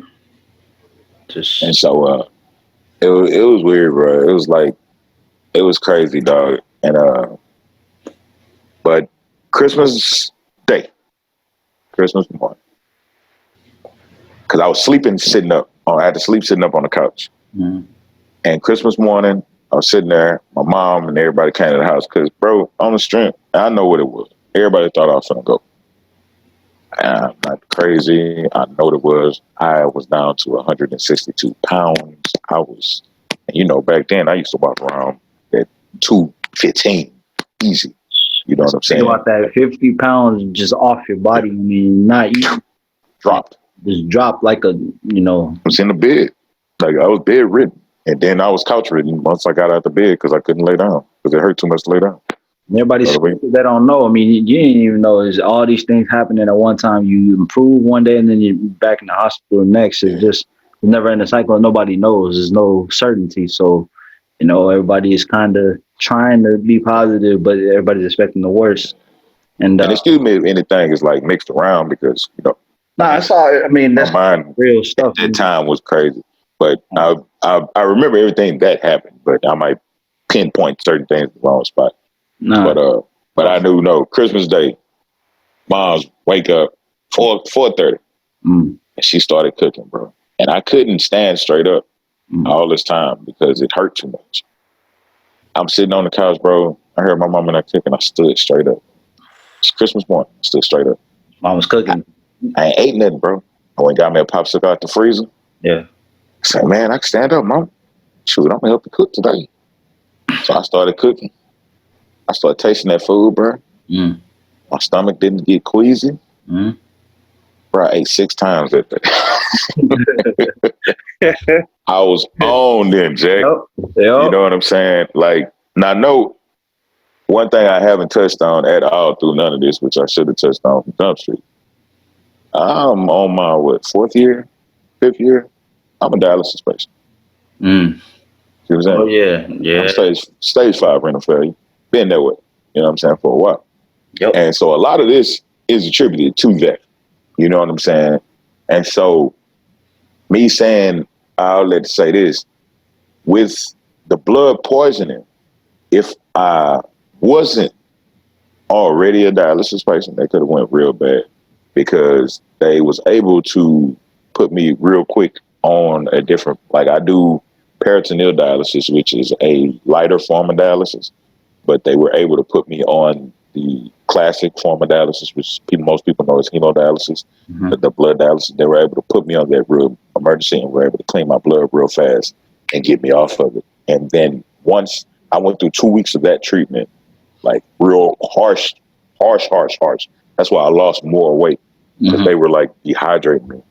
B: And so it was weird, bro. It was like, it was crazy, dog. And but Christmas morning, because I was sitting up. I had to sleep sitting up on the couch.
A: Mm-hmm. And
B: Christmas morning, I was sitting there. My mom and everybody came to the house because, bro, on the strength, I know what it was. Everybody thought I was gonna go. I'm not crazy. I know what it was. I was down to 162 pounds. I was, you know, back then I used to walk around at 215, easy. You know what I'm saying?
A: About that 50 pounds just off your body. I mean, not you
B: dropped.
A: Just dropped like a, you know.
B: I was in the bed. Like I was bedridden. And then I was couch ridden once I got out the bed because I couldn't lay down because it hurt too much to lay down.
A: Everybody's they don't know. I mean, you didn't even know there's all these things happening at one time. You improve one day and then you're back in the hospital next. It's just never in a cycle. And nobody knows. There's no certainty. So, you know, everybody is kind of trying to be positive, but everybody's expecting the worst. And
B: excuse me if anything is like mixed around because, you know.
A: I saw it. I mean, that's real stuff.
B: That time was crazy. But I remember everything that happened, but I might pinpoint certain things in the wrong spot. But I knew Christmas Day, Mom's wake up 4:30, and she started cooking, bro. And I couldn't stand straight up all this time because it hurt too much. I'm sitting on the couch, bro. I heard my mom and I cooking. I stood straight up. It's Christmas morning. I stood straight up.
A: Mom was cooking.
B: I ain't ate nothing, bro. I went and got me a popsicle out the freezer.
A: Yeah.
B: I said, man, I can stand up, Mom. Shoot, I'm gonna help you cook today. So I started cooking. I started tasting that food, bro. My stomach didn't get queasy. Bro, I ate 6 times that day. I was on then, Jack.
A: Yep.
B: You
A: Yep.
B: know what I'm saying? Like, now, no, one thing I haven't touched on at all through none of this, which I should have touched on from Jump Street. I'm on my, fourth year, fifth year? I'm a dialysis patient.
A: Mm.
B: See what I'm
A: Oh
B: saying?
A: yeah.
B: I'm
A: Yeah.
B: stage 5 renal failure. Been that way. You know what I'm saying? For a while.
A: Yep.
B: And so a lot of this is attributed to that. You know what I'm saying? And so me saying, I'll let it say this, with the blood poisoning, if I wasn't already a dialysis patient, they could have went real bad because they was able to put me real quick on a different, like I do peritoneal dialysis, which is a lighter form of dialysis, but they were able to put me on the classic form of dialysis, which most people know as hemodialysis,
A: Mm-hmm.
B: the blood dialysis. They were able to put me on that real emergency and were able to clean my blood real fast and get me off of it. And then once I went through 2 weeks of that treatment, like real harsh. That's why I lost more weight because they were like dehydrating me.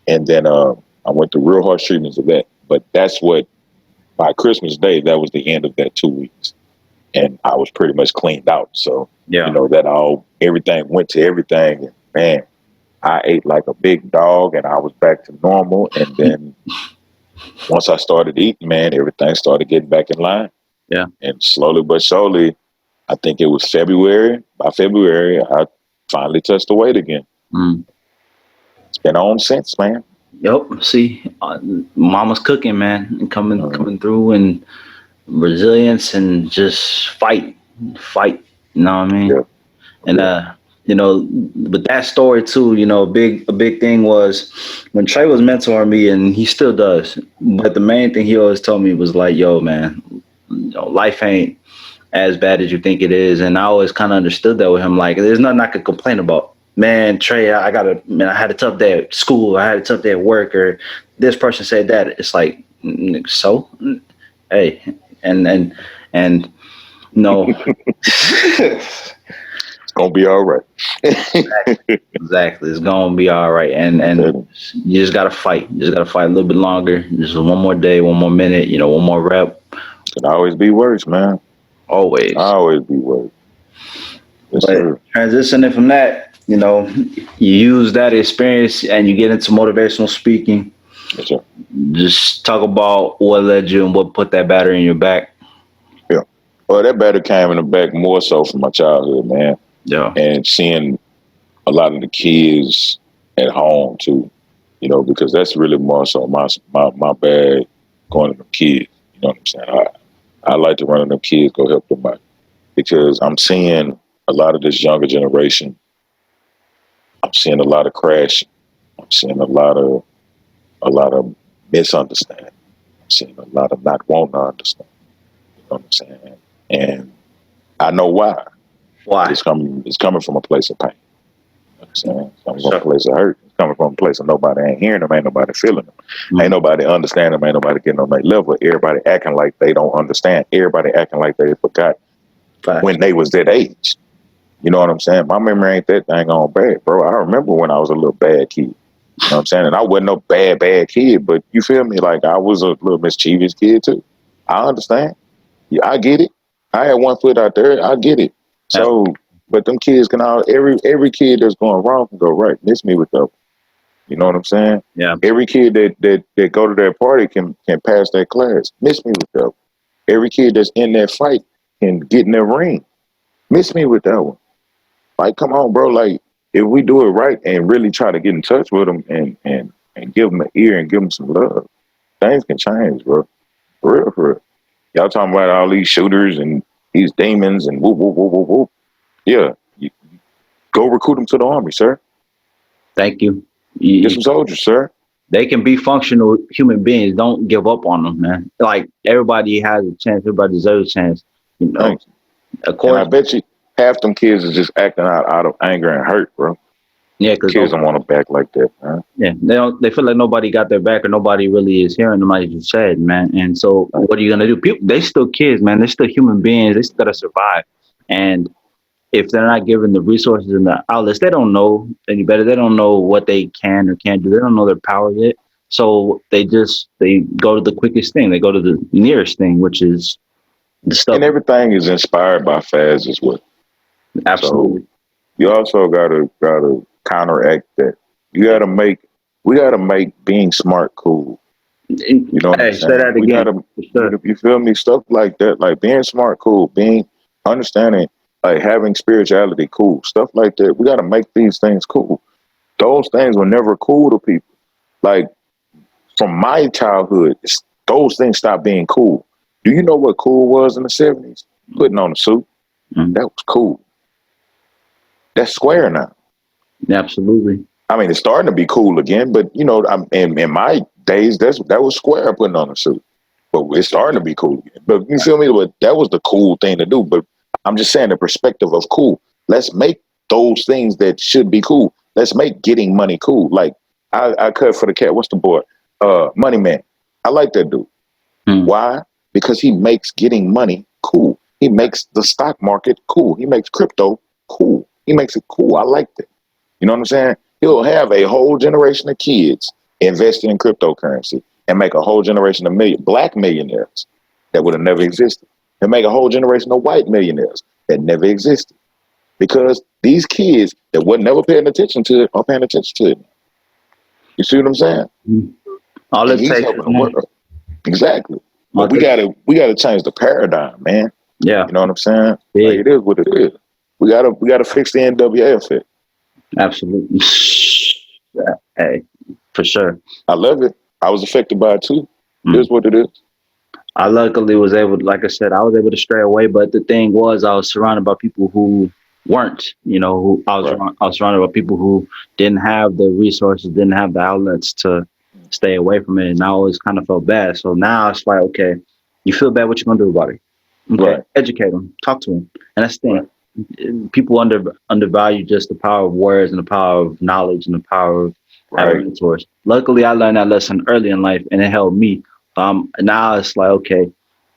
B: And then I went through real harsh treatments of that. But that's what, by Christmas Day, that was the end of that 2 weeks. And I was pretty much cleaned out. So,
A: Yeah.
B: you know, everything went to everything. And man, I ate like a big dog and I was back to normal. And then once I started eating, man, everything started getting back in line.
A: Yeah.
B: And slowly but surely, I think it was February. By February, I finally touched the weight again.
A: Mm.
B: It's been on since, man.
A: Yep. See, mama's cooking, man, and coming through, and resilience, and just fight. You know what I mean?
B: Yeah.
A: And you know, with that story too, you know, a big thing was when Trey was mentoring me, and he still does. But the main thing he always told me was like, "Yo, man, you know, life ain't as bad as you think it is." And I always kind of understood that with him. Like, there's nothing I could complain about. Man, Trey, I had a tough day at school. I had a tough day at work, or this person said that. It's like, so, hey, and no.
B: It's gonna be all right.
A: Exactly. It's gonna be all right. And you just gotta fight. You just gotta fight a little bit longer. Just one more day, one more minute, you know, one more rep.
B: Could always be worse, man.
A: Always.
B: Always be worse. Yes,
A: But
B: sir.
A: transitioning from that, you know, you use that experience and you get into motivational speaking.
B: Yes, sir.
A: Just talk about what led you and what put that battery in your back.
B: Yeah. Well, that better came in the back more so from my childhood, man.
A: Yeah.
B: And seeing a lot of the kids at home too, you know, because that's really more so my bag going to the kids. You know what I'm saying? I like to run to them kids, go help them out. Because I'm seeing a lot of this younger generation. I'm seeing a lot of crashing. I'm seeing a lot of misunderstanding. I'm seeing a lot of not wanting to understand. You know what I'm saying? And I know why.
A: Why?
B: It's coming from a place of pain. You know what I'm saying? It's coming from a
A: Sure.
B: place of hurt. It's coming from a place of nobody ain't hearing them, ain't nobody feeling them.
A: Mm.
B: Ain't nobody understanding them, ain't nobody getting on their level. Everybody acting like they don't understand. Everybody acting like they forgot
A: Fact.
B: when they was that age. You know what I'm saying? My memory ain't that dang on bad, bro. I remember when I was a little bad kid. You know what I'm saying? And I wasn't no bad kid, but you feel me? Like I was a little mischievous kid too. I understand. Yeah, I get it. I had one foot out there. I get it. So, but them kids can all every kid that's going wrong can go right. Miss me with them. You know what I'm saying?
A: Yeah.
B: Every kid that go to that party can pass that class. Miss me with them. Every kid that's in that fight can get in that ring. Miss me with that one. Like, come on, bro. Like, if we do it right and really try to get in touch with them and give them an ear and give them some love, things can change, bro. For real. Y'all talking about all these shooters and these demons and whoop, whoop, whoop, whoop, whoop. Yeah, you go recruit them to the army, sir.
A: Thank you.
B: Get some soldiers, sir.
A: They can be functional human beings. Don't give up on them, man. Like, everybody has a chance. Everybody deserves a chance. You know,
B: Thanks.
A: of
B: And
A: course.
B: I bet you half them kids is just acting out of anger and hurt, bro.
A: Yeah, because
B: Kids don't want to back like that, man.
A: yeah, they feel like nobody got their back or nobody really is hearing them, like you said, man. And so, what are you gonna do? People, they still kids, man. They're still human beings. They still gotta survive. And if they're not given the resources and the outlets, they don't know any better. They don't know what they can or can't do. They don't know their power yet. So they go to the quickest thing. They go to the nearest thing, which is the stuff.
B: And everything is inspired by fads as well. So
A: Absolutely.
B: you also gotta counteract that. We gotta make being smart cool. You know what I'm
A: Hey, say
B: saying?
A: that again. For sure.
B: You feel me? Stuff like that, like being smart, cool, being understanding, like having spirituality, cool. Stuff like that. We gotta make these things cool. Those things were never cool to people. Like from my childhood, those things stopped being cool. Do you know what cool was in the 70s? Putting on a suit.
A: Mm-hmm.
B: That was cool. That's square now.
A: Absolutely.
B: I mean, it's starting to be cool again, but you know, in my days, that was square putting on a suit. But it's starting to be cool again. But you feel me? But that was the cool thing to do. But I'm just saying the perspective of cool. Let's make those things that should be cool. Let's make getting money cool. Like I cut for the cat. What's the boy? Money Man. I like that dude. Why? Because he makes getting money cool. He makes the stock market cool. He makes crypto cool. He makes it cool. I like that. You know what I'm saying? He'll have a whole generation of kids investing in cryptocurrency and make a whole generation of black millionaires that would have never existed. And make a whole generation of white millionaires that never existed. Because these kids that were never paying attention to it are paying attention to it. You see what I'm saying?
A: All
B: And
A: it
B: he's
A: takes
B: helping
A: is
B: the
A: one.
B: world. Exactly.
A: All
B: But
A: it takes-
B: we gotta change the paradigm, man.
A: Yeah.
B: You know what I'm saying?
A: Big.
B: Like it is what it is. We gotta fix the NWA effect.
A: Absolutely. Yeah. Hey, for sure.
B: I love it. I was affected by it too. It is what it is.
A: I luckily was able to, like I said, I was able to stray away. But the thing was, I was surrounded by people who weren't, who I was surrounded by people who didn't have the resources, didn't have the outlets to stay away from it. And I always kind of felt bad. So now it's like, okay, you feel bad, what you going to do about it? Okay,
B: Right.
A: Educate them, talk to them. And that's the thing. People undervalue just the power of words and the power of knowledge and the power of having mentors. Luckily, I learned that lesson early in life, and it helped me. Now it's like, okay,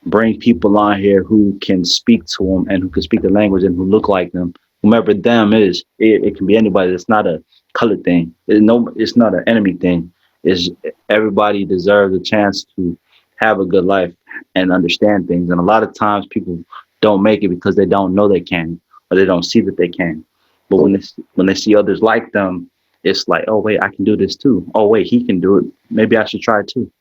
A: bring people on here who can speak to them and who can speak the language and who look like them. Whomever them is, it can be anybody. It's not a color thing. It's not an enemy thing. It's everybody deserves a chance to have a good life and understand things. And a lot of times people don't make it because they don't know they can or they don't see that they can. But when they see others like them, it's like, oh wait, I can do this too. Oh wait, he can do it. Maybe I should try it too.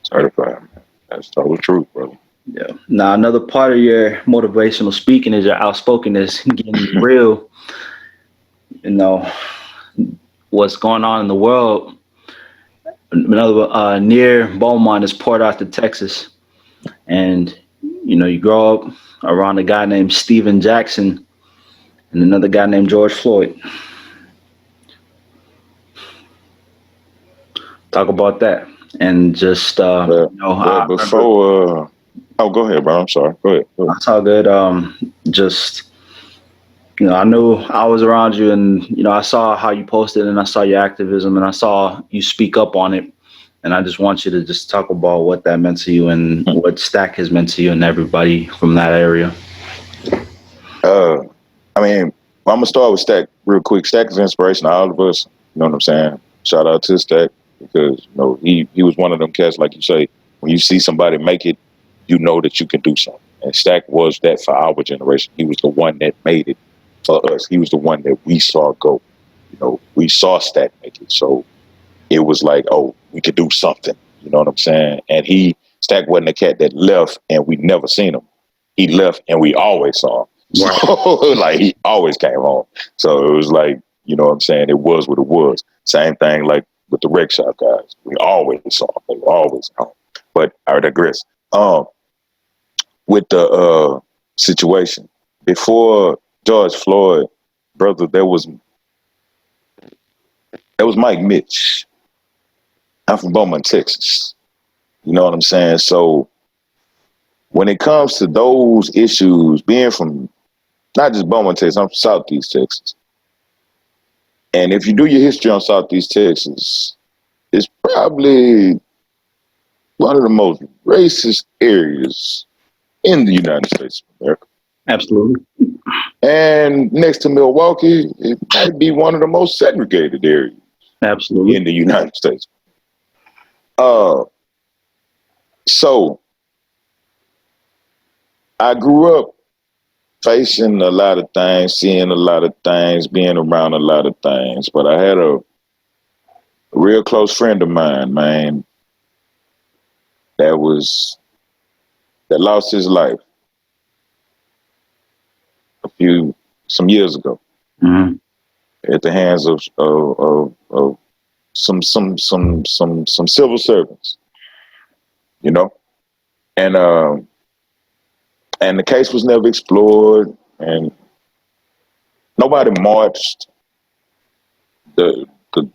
B: Certified, man. That's totally true, brother.
A: Yeah. Now another part of your motivational speaking is your outspokenness, getting real. What's going on in the world. Another near Beaumont is Port Arthur, Texas, and you grow up around a guy named Steven Jackson and another guy named George Floyd. Talk about that and just
B: before. Go ahead, bro. I'm sorry. Go ahead.
A: That's all good. Just I knew I was around you, and I saw how you posted, and I saw your activism, and I saw you speak up on it. And I just want you to just talk about what that meant to you and what Stack has meant to you and everybody from that area.
B: I mean, I'm gonna start with Stack real quick. Stack is inspiration to all of us. You know what I'm saying? Shout out to Stack because he was one of them cats, like you say, when you see somebody make it, you know that you can do something. And Stack was that for our generation. He was the one that made it for us. He was the one that we saw go. We saw Stack make it. So it was like, oh, we could do something. You know what I'm saying? And Stack wasn't a cat that left and we never seen him. He left and we always saw him. So like he always came home. So it was like, you know what I'm saying? It was what it was. Same thing like with the rec shop guys. We always saw them. They were always home. But I digress. With the situation before George Floyd, brother, there was Mike Mitch. I'm from Beaumont, Texas. You know what I'm saying? So when it comes to those issues, being from not just Beaumont, Texas, I'm from Southeast Texas. And if you do your history on Southeast Texas, it's probably one of the most racist areas in the United States of America.
A: Absolutely.
B: And next to Milwaukee, it might be one of the most segregated areas
A: Absolutely.
B: in the United States. Uh, so I grew up facing a lot of things, seeing a lot of things, being around a lot of things. But I had a real close friend of mine, man, that was that lost his life some years ago
A: Mm-hmm.
B: at the hands of some civil servants, you know, and and the case was never explored, and nobody marched. The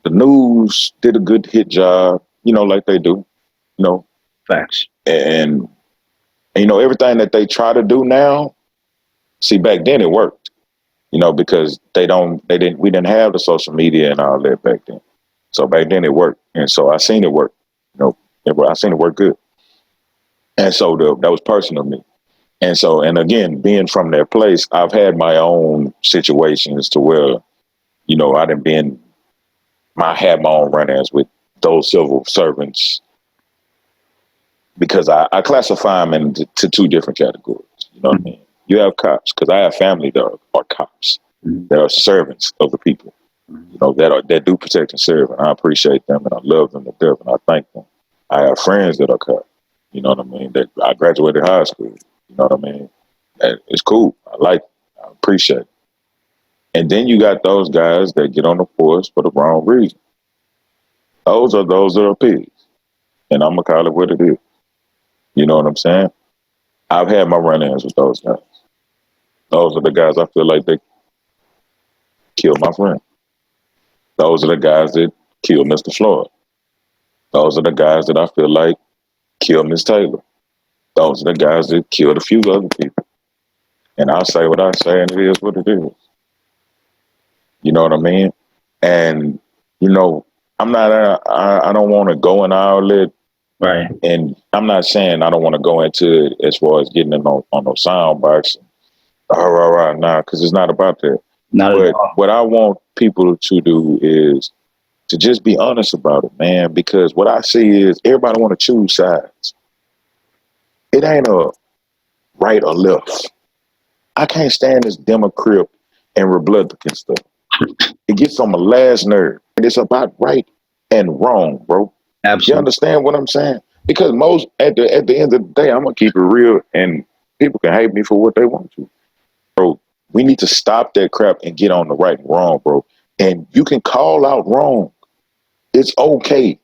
B: news did a good hit job, you know, like they do, you know,
A: Facts.
B: and you know everything that they try to do now. See, back then it worked, you know, because we didn't have the social media and all that back then. So back then it worked, and so I seen it work, you know, I seen it work good, and so that was personal to me. And so, and again, being from that place, I've had my own situations to where, you know, I had my own run-ins with those civil servants because I classify them into two different categories. You know what I mean? You have cops, because I have family that are cops.
A: Mm-hmm.
B: That are servants of the people, you know, that do protect and serve. And I appreciate them and I love them to death and I thank them. I have friends that are cops, you know what I mean? That I graduated high school, you know what I mean? And it's cool. I appreciate it. And then you got those guys that get on the force for the wrong reason. Those that are pigs. And I'm gonna call it what it is. You know what I'm saying? I've had my run-ins with those guys. Those are the guys I feel like they killed my friend. Those are the guys that killed Mr. Floyd. Those are the guys that I feel like killed Miss Taylor. Those are the guys that killed a few other people. And I'll say what I say, and it is what it is. You know what I mean? And you know, I'm not. I don't want to go in all that.
A: Right.
B: And I'm not saying I don't want to go into it as far as getting in on no sound box. Nah, because it's not about that.
A: Not at
B: But
A: all.
B: what I want people to do is to just be honest about it, man. Because what I see is everybody want to choose sides. It ain't a right or left. I can't stand this Democrat and Republican stuff. It gets on my last nerve. And it's about right and wrong, bro. You
A: Absolutely.
B: understand what I'm saying? Because most at the end of the day, I'm gonna keep it real, and people can hate me for what they want to, bro. We need to stop that crap and get on the right and wrong, bro. And you can call out wrong. It's okay.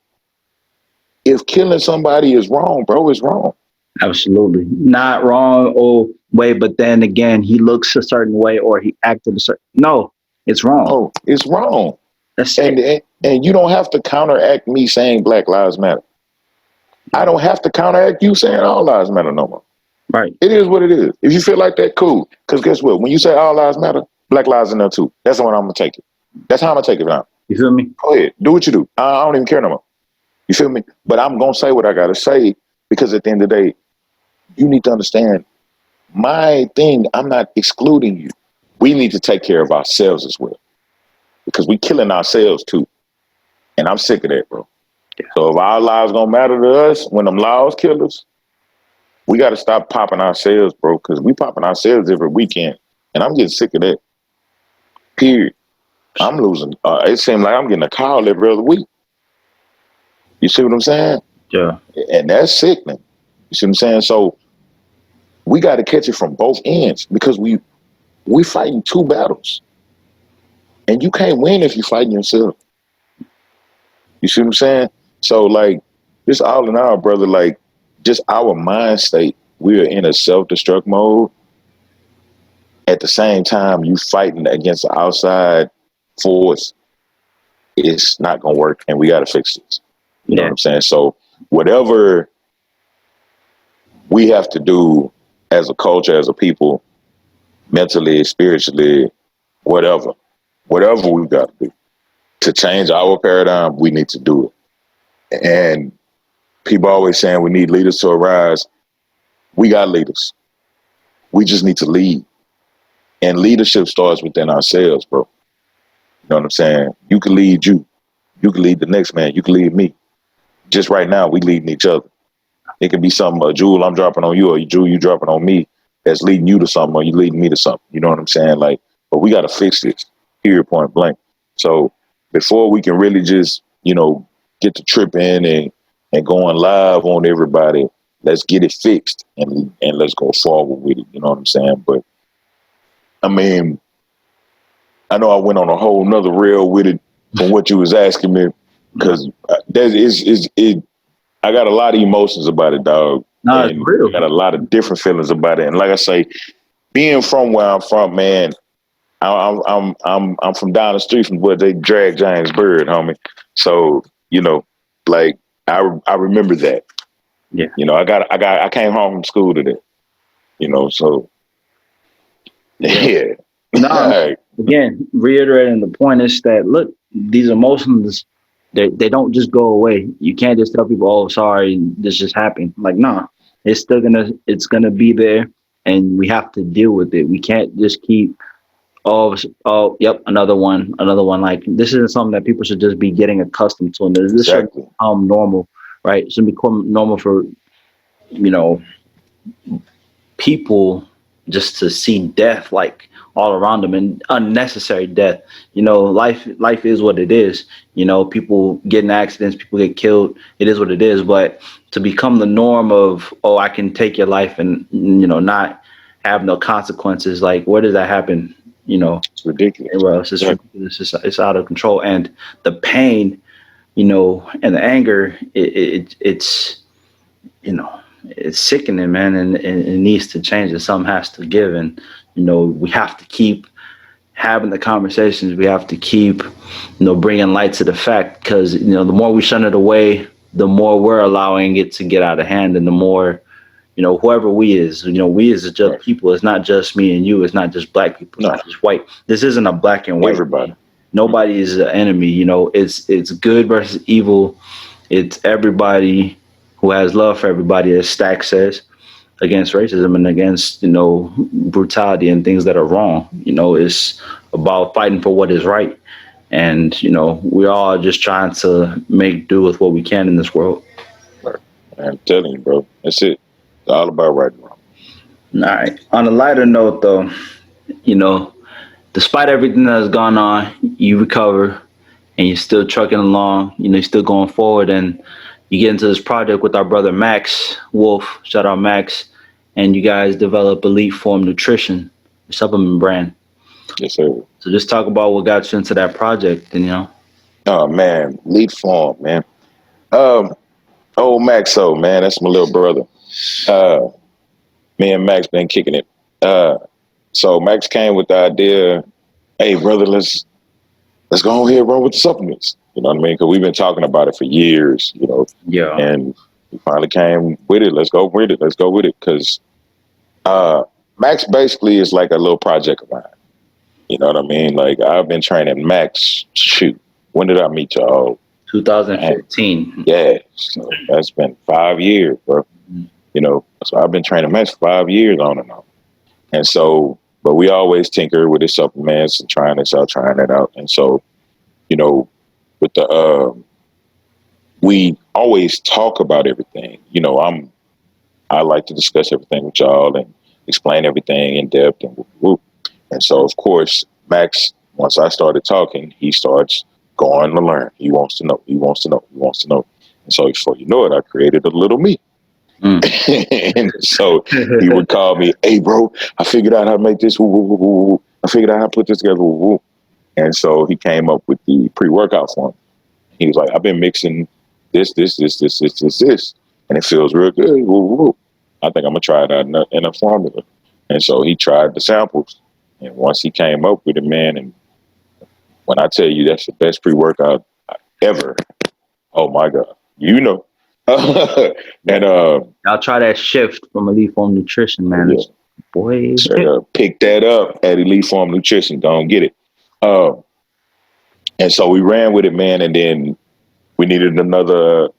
B: If killing somebody is wrong, bro, it's wrong.
A: Absolutely. Not wrong or way, but then again, he looks a certain way or he acted a certain. No, it's wrong.
B: Oh, it's wrong.
A: That's
B: And,
A: it.
B: and and you don't have to counteract me saying Black Lives Matter. I don't have to counteract you saying all lives matter no more.
A: Right.
B: It is what it is. If you feel like that, cool. Because guess what? When you say all lives matter, Black lives in there too. That's the one I'm gonna take it. That's how I'm gonna take it now.
A: You feel me?
B: Go ahead, do what you do. I don't even care no more. You feel me? But I'm gonna say what I gotta say because at the end of the day, you need to understand my thing. I'm not excluding you. We need to take care of ourselves as well because we killing ourselves too. And I'm sick of that, bro.
A: Yeah.
B: So if our lives gonna matter to us when them laws kill us, we got to stop popping ourselves, bro, because we popping ourselves every weekend. And I'm getting sick of that. Period. I'm losing. It seems like I'm getting a call every other week. You see what I'm saying?
A: Yeah.
B: And that's sickening. You see what I'm saying? So we got to catch it from both ends because we fighting two battles. And you can't win if you're fighting yourself. You see what I'm saying? So, like, just all in all, brother, like, just our mind state, we're in a self-destruct mode. At the same time, you fighting against the outside force. It's not going to work, and we got to fix this. You know
A: Yeah.
B: what I'm saying? So, whatever we have to do as a culture, as a people, mentally, spiritually, whatever we've got to do to change our paradigm, we need to do it. And people always saying we need leaders to arise. We got leaders. We just need to lead. And leadership starts within ourselves, bro. You know what I'm saying? You can lead you. You can lead the next man. You can lead me. Just right now, we leading each other. It can be something, a jewel I'm dropping on you, or jewel you dropping on me, that's leading you to something, or you leading me to something. You know what I'm saying? Like, but we got to fix this, period, point blank. So before we can really just, get the trip in and going live on everybody, let's get it fixed and let's go forward with it. You know what I'm saying? But I mean, I know I went on a whole nother rail with it from what you was asking me, because I got a lot of emotions about it, dog.
A: No, it's
B: And
A: real.
B: I got a lot of different feelings about it. And like I say, being from where I'm from, man, I'm from down the street from where they drag James Bird, homie. So, like I remember that.
A: Yeah.
B: I came home from school today. So yeah.
A: No, again, reiterating the point is that look, these emotions, they don't just go away. You can't just tell people, "Oh, sorry, this just happened." Like, no, it's gonna be there, and we have to deal with it. We can't just keep, oh, yep, another one, another one. Like, this isn't something that people should just be getting accustomed to, and this should
B: Exactly.
A: become normal, right? It should become normal for you know people just to see death like all around them and unnecessary death. Life is what it is. People get in accidents, people get killed. It is what it is. But to become the norm of, oh, I can take your life and not have no consequences, like where does that happen?
B: It's ridiculous.
A: Anywhere else? It's ridiculous. It's out of control. And the pain, and the anger, it's it's sickening, man, and it needs to change. And something has to give, and we have to keep having the conversations. We have to keep, bringing light to the fact, because the more we shun it away, the more we're allowing it to get out of hand, and the more, whoever we is, we as just people. It's not just me and you. It's not just black people. It's not just white. This isn't a black and white.
B: Everybody.
A: Nobody is an enemy. It's good versus evil. It's everybody who has love for everybody, as Stack says, against racism and against, brutality and things that are wrong. It's about fighting for what is right. And, we're all just trying to make do with what we can in this world.
B: Right. I'm telling you, bro. That's it. It's all about right and wrong.
A: All right. On a lighter note, though, despite everything that has gone on, you recover and you're still trucking along, you're still going forward, and you get into this project with our brother Max Wolf, shout out Max, and you guys develop Eliteform Nutrition, a supplement brand.
B: Yes, sir.
A: So just talk about what got you into that project, and
B: Oh man, Eliteform, man. Old Maxo, man, that's my little brother. Me and Max been kicking it. So Max came with the idea, hey brother, let's go ahead and run with the supplements. You know what I mean? Because we've been talking about it for years,
A: Yeah.
B: And we finally came with it. Let's go with it. Let's go with it. Because Max basically is like a little project of mine. You know what I mean? Like, I've been training Max. Shoot, when did I meet y'all?
A: 2015.
B: Yeah, so that's been 5 years, bro. So I've been training Max for 5 years on and on. And so, but we always tinker with his supplements and trying this out, trying that out. And so, with the we always talk about everything. I like to discuss everything with y'all and explain everything in depth and whoop. And so, of course, Max, once I started talking, he starts going to learn. He wants to know. He wants to know. He wants to know. And so, before you know it, I created a little me. And so he would call me, hey, bro, I figured out how to make this. I figured out how to put this together. And so he came up with the pre-workout form. He was like, I've been mixing this, and it feels real good. I think I'm going to try it out in a formula. And so he tried the samples. And once he came up with it, man, and when I tell you that's the best pre-workout ever, oh, my God. And
A: I'll try that shift from Eliteform Nutrition, man.
B: Yeah.
A: Boy,
B: pick that up at Eliteform Nutrition. Don't get it. And so we ran with it, man. And then we needed another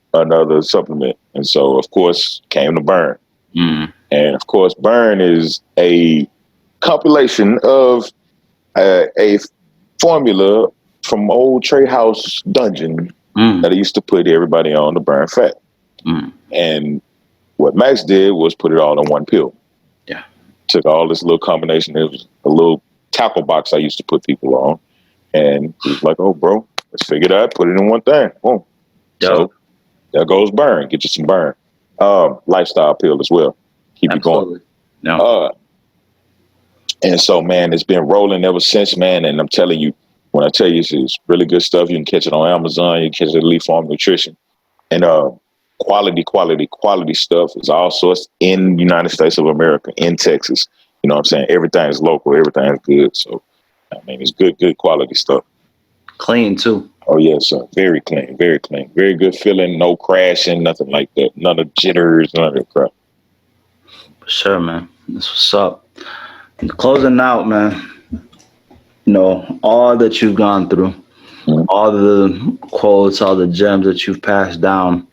B: supplement, and so of course came to Burn. And of course, Burn is a compilation of a formula from old Trey House dungeon that I used to put everybody on to burn fat. And what Max did was put it all in one pill.
A: Yeah.
B: Took all this little combination. It was a little tackle box I used to put people on. And he was like, oh, bro, let's figure it out. Put it in one thing. Boom.
A: Yep.
B: So there goes burn. Get you some burn. Lifestyle pill as well. Keep
A: Absolutely.
B: you going.
A: No.
B: And so, man, it's been rolling ever since, man. And I'm telling you, when I tell you it's really good stuff, you can catch it on Amazon. You can catch it at Eliteform Nutrition. And quality stuff is all sourced in the United States of America, in Texas. You know what I'm saying? Everything is local. Everything is good. So, I mean, it's good quality stuff.
A: Clean, too.
B: Oh, yes, sir. Very clean. Very clean. Very good feeling. No crashing, nothing like that. None of jitters, none of that crap.
A: For sure, man. That's what's up. And closing out, man, you know, all that you've gone through, all the quotes, all the gems that you've passed down,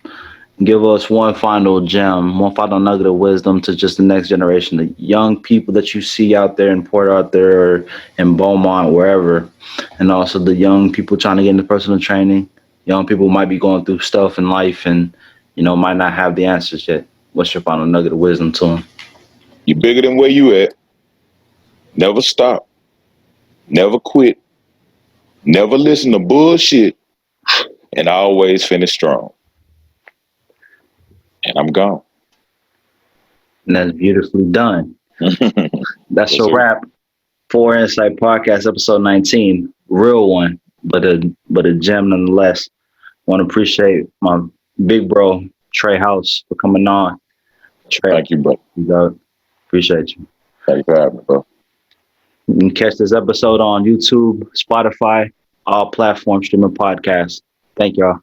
A: give us one final gem, one final nugget of wisdom to just the next generation, the young people that you see out there in Port Arthur or in Beaumont, wherever, and also the young people trying to get into personal training. Young people might be going through stuff in life and, you know, might not have the answers yet. What's your final nugget of wisdom to them?
B: You're bigger than where you at. Never stop. Never quit. Never listen to bullshit. And always finish strong. And I'm gone.
A: And that's beautifully done. That's a wrap. 4 Insight Podcast, episode 19. Real one, but a gem nonetheless. Want to appreciate my big bro, Trey House, for coming on. Trey,
B: thank you, bro.
A: Appreciate you.
B: Thank you for having me, bro.
A: You can catch this episode on YouTube, Spotify, all platforms streaming podcasts. Thank y'all.